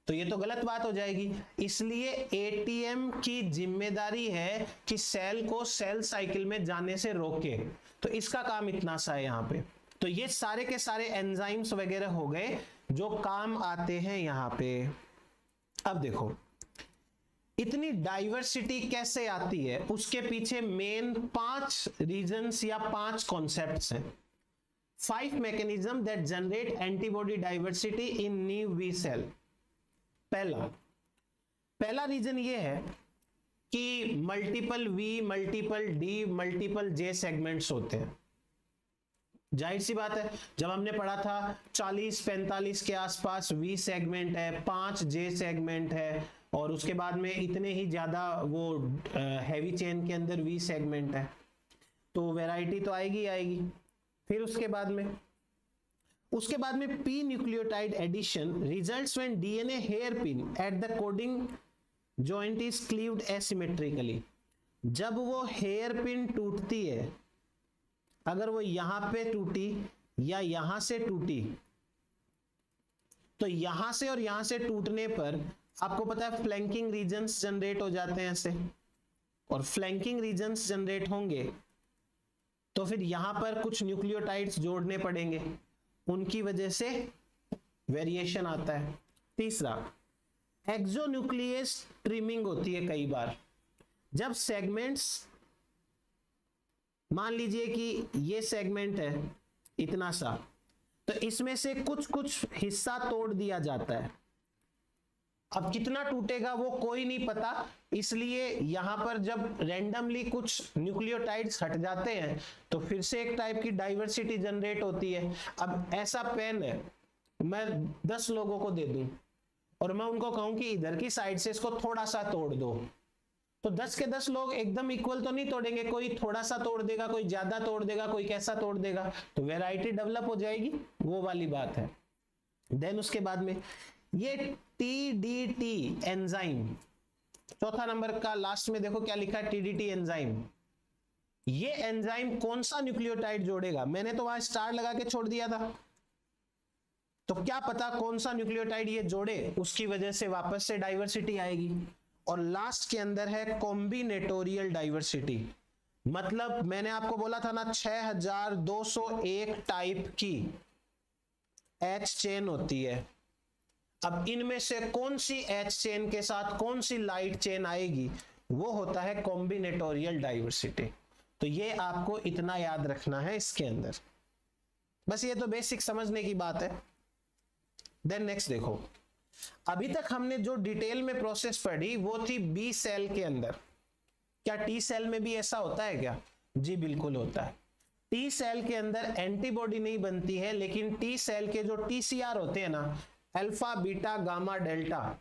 [SPEAKER 1] तो ये तो गलत बात हो जाएगी। इसलिए एटीएम की जिम्मेदारी है कि सेल को सेल साइकिल में जाने से रोके। तो इसका काम इतना सा है यहाँ पे। तो ये सारे के सारे एंजाइम्स वगैरह हो गए जो काम आते हैं यहाँ पे। अब देखो इतनी डाइवर्सिटी कैसे आती है, उसके पीछे मेन 5 रीजंस या 5 कॉन्सेप्ट्स हैं। 5 mechanism that generate antibody diversity in new V cell. पहला रीजन ये है कि multiple V, multiple D, multiple J segments होते हैं। जाहिर सी बात है, जब हमने पढ़ा था 40-45 के आसपास वी सेगमेंट है, 5 जे सेगमेंट है, और उसके बाद में इतने ही ज्यादा वो हैवी चेन के अंदर वी सेगमेंट है, तो वैरायटी तो आएगी आएगी। फिर उसके बाद में P nucleotide addition results when DNA hairpin at the coding joint is cleaved asymmetrically. जब वो हेयरपिन टूटती है, अगर वो यहां पे टूटी या यहां से टूटी, तो यहां से और यहां से टूटने पर आपको पता है फ्लैंकिंग रीजन्स जनरेट हो जाते हैं ऐसे, और फ्लैंकिंग रीजन्स जनरेट होंगे तो फिर यहां पर कुछ न्यूक्लियोटाइड्स जोड़ने पड़ेंगे, उनकी वजह से वेरिएशन आता है। तीसरा, एक्सोन्यूक्लियस ट्रिमिंग होती है कई बार। जब सेगमेंट्स, मान लीजिए कि ये सेगमेंट है इतना सा, तो इसमें से कुछ हिस्सा तोड़ दिया जाता है। अब कितना टूटेगा वो कोई नहीं पता, इसलिए यहां पर जब रैंडमली कुछ न्यूक्लियोटाइड्स हट जाते हैं तो फिर से एक टाइप की डाइवर्सिटी जनरेट होती है। अब ऐसा पेन है, मैं 10 लोगों को दे दूं और मैं उनको कहूं कि इधर की साइड से इसको थोड़ा सा तोड़ दो, तो 10 के 10 लोग एकदम इक्वल तो नहीं तोड़ेंगे, कोई थोड़ा सा तोड़ देगा, कोई ज्यादा तोड़ देगा, कोई कैसा तोड़ देगा, तो वैरायटी डेवलप हो जाएगी, वो वाली बात है। देन उसके बाद में ये टीडीटी एंजाइम, चौथा नंबर का लास्ट में देखो क्या लिखा है, टीडीटी एंजाइम। ये एंजाइम कौन सा न्यूक्लियोटाइड जोड़ेगा, मैंने तो वहां स्टार लगा के छोड़ दिया था, तो क्या पता कौन सा न्यूक्लियोटाइड ये जोड़े, उसकी वजह से वापस से डाइवर्सिटी आएगी। और लास्ट के अंदर है कॉम्बिनेटोरियल डाइवर्सिटी, मतलब मैंने आपको बोला था ना 6201 टाइप की एच चेन होती है। अब इनमें से कौन सी एच चेन के साथ कौन सी लाइट चेन आएगी, वो होता है कॉम्बिनेटोरियल डाइवर्सिटी। तो ये आपको इतना याद रखना है इसके अंदर, बस ये तो बेसिक समझने की बात है। देन नेक्स्ट देखो, अभी तक हमने जो डिटेल में प्रोसेस पढ़ी वो थी बी सेल के अंदर। क्या टी सेल में भी ऐसा होता है क्या? जी बिल्कुल होता है। टी सेल के अंदर एंटीबॉडी नहीं बनती है, लेकिन टी सेल के जो टीसीआर होते हैं ना, अल्फा बीटा गामा डेल्टा,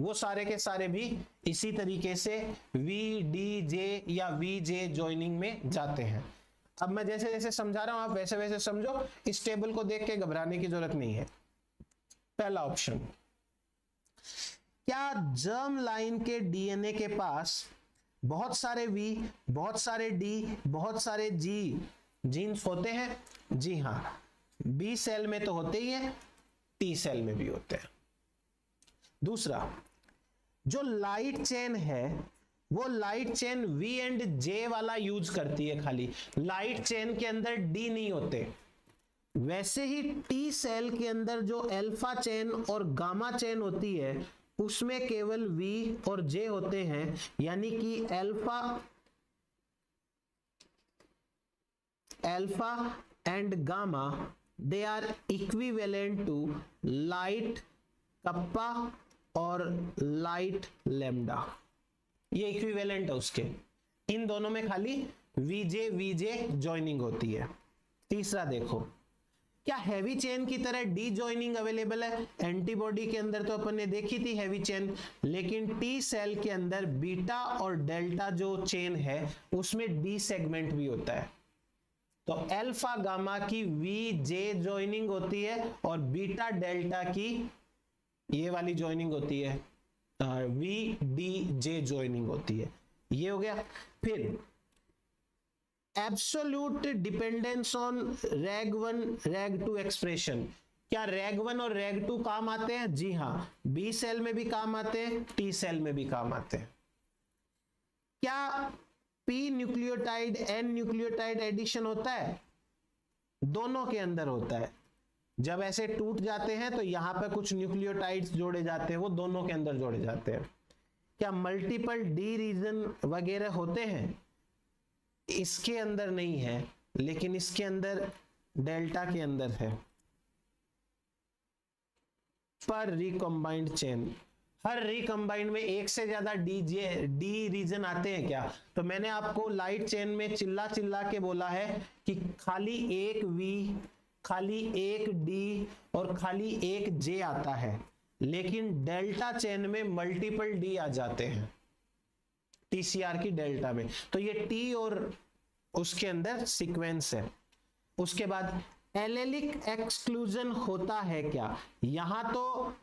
[SPEAKER 1] वो सारे के सारे भी इसी तरीके से वी डी जे या वी जे ज्वाइनिंग में जाते हैं। अब मैं जैसे जैसे समझा रहा हूं आप वैसे वैसे समझो, इस टेबल को देख के घबराने की जरूरत नहीं है। पहला ऑप्शन, क्या जर्म लाइन के डीएनए के पास बहुत सारे वी, बहुत सारे डी, बहुत सारे जी जीन्स होते हैं? जी हाँ, बी सेल में तो होते ही हैं, टी सेल में भी होते हैं। दूसरा, जो लाइट चेन है वो लाइट चेन वी एंड जे वाला यूज करती है, खाली लाइट चेन के अंदर डी नहीं होते। वैसे ही टी सेल के अंदर जो अल्फा चेन और गामा चेन होती है उसमें केवल वी और जे होते हैं, यानी कि alpha and gamma they are equivalent to light kappa और लाइट लैम्डा, ये इक्विवेलेंट है उसके। इन दोनों में खाली वीजे ज्वाइनिंग होती है। तीसरा देखो, क्या हैवी चेन की तरह डी ज्वाइनिंग अवेलेबल है? एंटीबॉडी के अंदर तो अपन ने देखी थी हैवी चेन, लेकिन टी सेल के अंदर बीटा और डेल्टा जो चेन है उसमें डी सेगमेंट भी होता है। तो अल्फा गामा की वी जे ज्वाइनिंग होती है और बीटा डेल्टा की ये वाली ज्वाइनिंग होती है, वी डी जे ज्वाइनिंग होती है। ये हो गया। फिर absolute dependence on rag 1 rag 2 expression, क्या रैग 1 और रैग 2 काम आते हैं? जी हाँ, बी सेल में भी काम आते हैं, टी सेल में भी काम आते हैं। क्या P nucleotide N nucleotide addition होता है? दोनों के अंदर होता है। जब ऐसे टूट जाते हैं तो यहां पर कुछ न्यूक्लियोटाइड्स जोड़े जाते हैं, वो दोनों के अंदर जोड़े जाते हैं। क्या मल्टीपल डी रीजन वगैरह होते हैं? इसके अंदर नहीं है, लेकिन इसके अंदर डेल्टा के अंदर है। पर रिकंबाइंड चेन, हर रिकंबाइंड में एक से ज्यादा डी रीजन आते हैं क्या? तो मैंने आपको लाइट चेन में चिल्ला चिल्ला के बोला है कि खाली एक वी, खाली एक डी और खाली एक जे आता है, लेकिन डेल्टा चेन में मल्टीपल डी आ जाते हैं टीसीआर की डेल्टा में। तो ये टी और उसके अंदर सीक्वेंस है। उसके बाद एलेलिक एक्सक्लूजन होता है क्या? यहां तो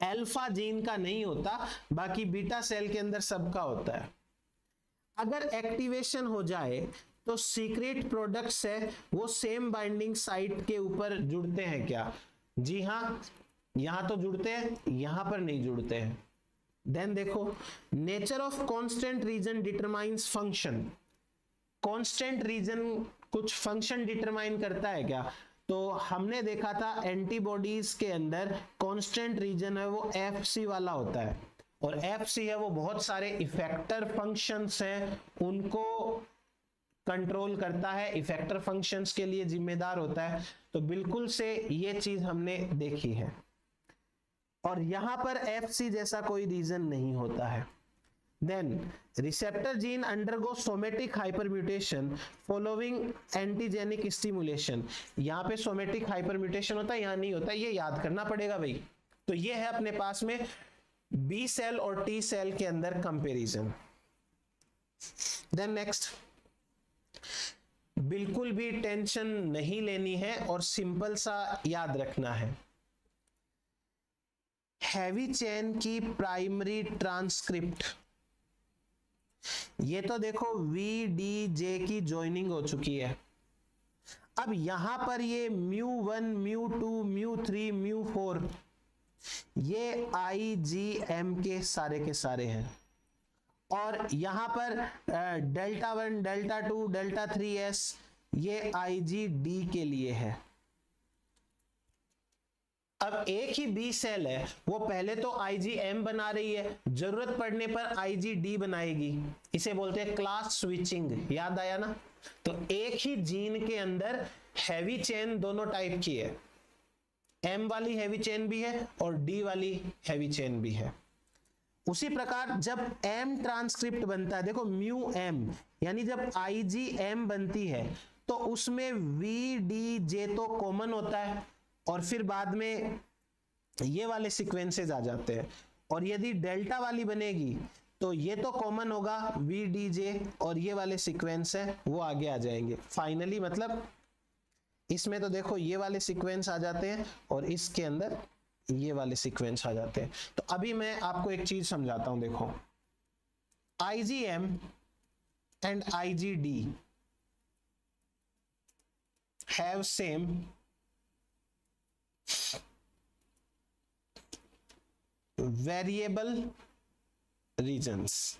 [SPEAKER 1] अल्फा जीन का नहीं होता, बाकी बीटा सेल के अंदर सबका होता है। अगर एक्टिवेशन हो जाए तो सीक्रेट प्रोडक्ट्स है वो सेम बाइंडिंग साइट के ऊपर जुड़ते हैं क्या? जी हाँ, यहां तो जुड़ते हैं, यहां पर नहीं जुड़ते हैं। देन देखो, nature of constant region determines function, constant region कुछ फंक्शन डिटरमाइन करता है क्या? तो हमने देखा था एंटीबॉडीज के अंदर कांस्टेंट रीजन है वो एफसी वाला होता है, और एफसी है वो बहुत सारे इफेक्टर फंक्शंस हैं उनको कंट्रोल करता है, इफेक्टर फंक्शंस के लिए जिम्मेदार होता है। तो बिल्कुल से ये चीज हमने देखी है, और यहां पर एफसी जैसा कोई रीजन नहीं होता है। Then receptor gene undergo somatic hypermutation following antigenic stimulation, यहां पे सोमेटिक हाइपरम्यूटेशन होता है, यहां नहीं होता, ये याद करना पड़ेगा भाई। तो ये है अपने पास में बी सेल और टी सेल के अंदर कंपैरिजन। देन नेक्स्ट, बिल्कुल भी टेंशन नहीं लेनी है और सिंपल सा याद रखना है। हैवी चेन की प्राइमरी ट्रांसक्रिप्ट, ये तो देखो VDJ की ज्वाइनिंग हो चुकी है। अब यहां पर ये μ1 μ2 μ3 μ4 ये IgM के सारे हैं, और यहां पर Δ1 Δ2 Δ3S ये IgD के लिए है। अब एक ही बी सेल है, वो पहले तो IgM बना रही है, जरूरत पड़ने पर IgD बनाएगी, इसे बोलते हैं क्लास स्विचिंग। याद आया ना? तो एक ही जीन के अंदर हैवी चेन दोनों टाइप की है, M वाली हैवी चेन भी है और D वाली हैवी चेन भी है। उसी प्रकार जब M ट्रांसक्रिप्ट बनता है, देखो μM, यानी जब IgM बनती है तो उसमें VDJ तो कॉमन होता है, और फिर बाद में ये वाले सीक्वेंसेस आ जाते हैं। और यदि डेल्टा वाली बनेगी तो ये तो कॉमन होगा VDJ, और ये वाले सीक्वेंस है वो आगे आ जाएंगे फाइनली। मतलब इसमें तो देखो ये वाले सीक्वेंस आ जाते हैं और इसके अंदर ये वाले सीक्वेंस आ जाते हैं। तो अभी मैं आपको एक चीज समझाता हूं, देखो IgM and IgD have same variable regions,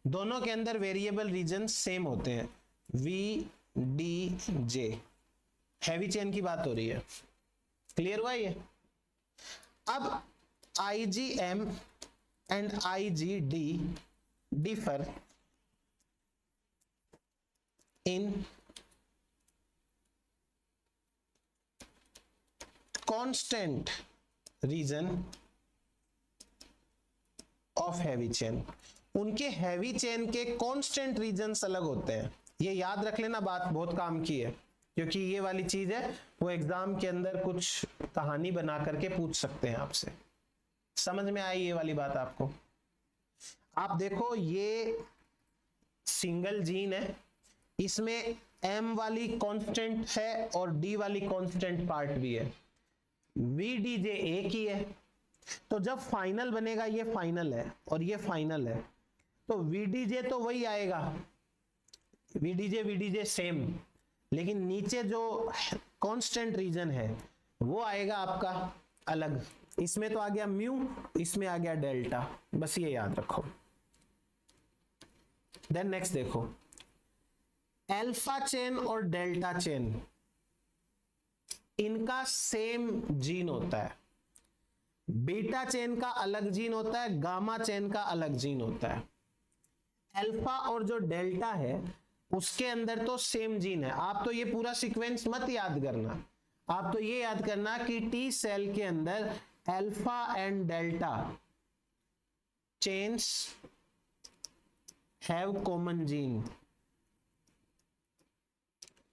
[SPEAKER 1] दोनों के अंदर वेरिएबल रीजन्स सेम होते हैं, VDJ। हैवी चेन की बात हो रही है, क्लियर हुआ ये? अब IgM and IgD differ in constant region of heavy chain. उनके हैवी चेन के कांस्टेंट रीजन्स अलग होते हैं। ये याद रख लेना, बात बहुत काम की है, क्योंकि ये वाली चीज है वो एग्जाम के अंदर कुछ कहानी बना करके पूछ सकते हैं आपसे। समझ में आई ये वाली बात आपको? आप देखो ये सिंगल जीन है, इसमें M वाली कांस्टेंट है और D वाली कांस्टेंट पार्ट भी है, VDJ एक ही है। तो जब फाइनल बनेगा, ये फाइनल है और ये फाइनल है, तो VDJ तो वही आएगा, VDJ सेम, लेकिन नीचे जो कांस्टेंट रीजन है वो आएगा आपका अलग। इसमें तो आ गया म्यू, इसमें आ गया डेल्टा, बस ये याद रखो। देन नेक्स्ट देखो, अल्फा चेन और डेल्टा चेन इनका सेम जीन होता है, बीटा चेन का अलग जीन होता है, गामा चेन का अलग जीन होता है। अल्फा और जो डेल्टा है उसके अंदर तो सेम जीन है। आप तो ये पूरा सीक्वेंस मत याद करना, आप तो ये याद करना कि टी सेल के अंदर alpha and delta chains have common gene,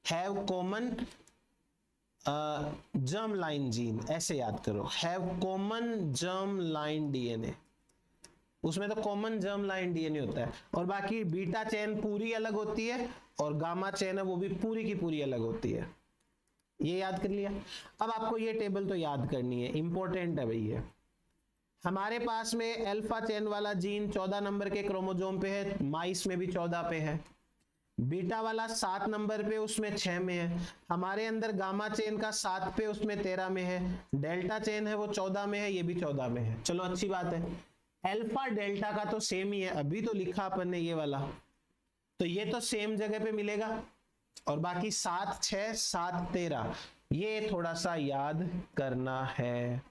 [SPEAKER 1] have common germ line gene, ऐसे याद करो, have common germ line DNA, उसमें तो कॉमन जर्म लाइन DNA होता है। और बाकी बीटा चेन पूरी अलग होती है और गामा चेन है वो भी पूरी की पूरी अलग होती है। ये याद कर लिया। अब आपको ये टेबल तो याद करनी है, इंपॉर्टेंट है भैया। हमारे पास में अल्फा चेन वाला जीन 14 नंबर के क्रोमोसोम पे है, माइस में भी 14 पे है, बीटा वाला 7 नंबर पे उसमें 6 में है, हमारे अंदर गामा चेन का 7 पे उसमें 13 में है, डेल्टा चेन है वो 14 में है, ये भी 14 में है। चलो अच्छी बात है, अल्फा डेल्टा का तो सेम ही है, अभी तो लिखा अपन ने ये वाला, तो ये तो सेम जगह पे मिलेगा। और बाकी 7 6 7 13 ये थोड़ा सा याद करना है।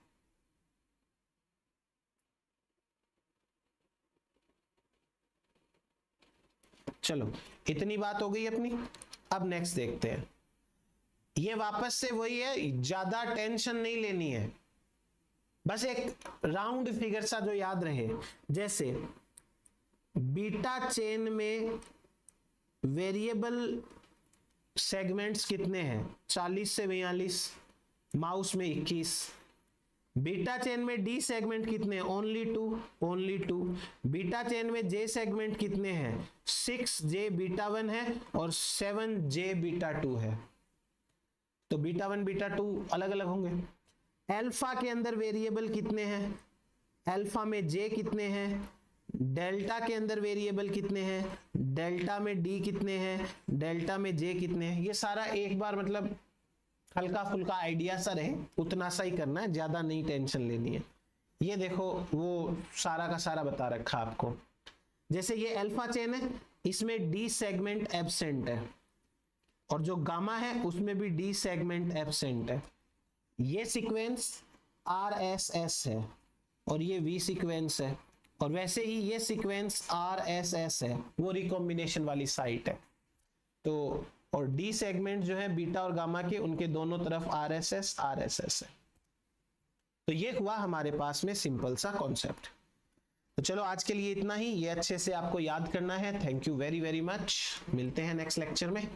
[SPEAKER 1] चलो इतनी बात हो गई अपनी। अब नेक्स्ट देखते हैं, ये वापस से वही है, ज्यादा टेंशन नहीं लेनी है, बस एक राउंड फिगर सा जो याद रहे। जैसे बीटा चेन में वेरिएबल सेगमेंट्स कितने हैं? 40 से 42, माउस में 21। बीटा चेन में डी सेगमेंट कितने? ओनली 2। बीटा चेन में जे सेगमेंट कितने हैं? 6J बीटा 1 है और 7J बीटा 2 है। तो बीटा 1 बीटा 2 अलग अलग होंगे। अल्फा के अंदर वेरिएबल कितने हैं? अल्फा में जे कितने हैं, डेल्टा के अंदर वेरिएबल कितने हैं, डेल्टा में डी कितने हैं, डेल्टा में जे कितने हैं, ये सारा एक बार मतलब हल्का फुल्का आइडिया सा रहे, उतना सा ही करना है, ज्यादा नहीं टेंशन लेनी है। ये देखो वो सारा का सारा बता रखा आपको। जैसे ये अल्फा चेन है, इसमें डी सेगमेंट एब्सेंट है, और जो गामा है उसमें भी डी सेगमेंट एब्सेंट है। ये सीक्वेंस RSS है और ये V सीक्वेंस है, और वैसे ही ये सीक्वेंस RSS है, वो रिकॉम्बिनेशन वाली साइट है। तो और डी सेगमेंट जो है बीटा और गामा के, उनके दोनों तरफ RSS है। तो ये हुआ हमारे पास में सिंपल सा कॉन्सेप्ट। तो चलो आज के लिए इतना ही, ये अच्छे से आपको याद करना है। Thank you very very much, मिलते हैं नेक्स्ट लेक्चर में।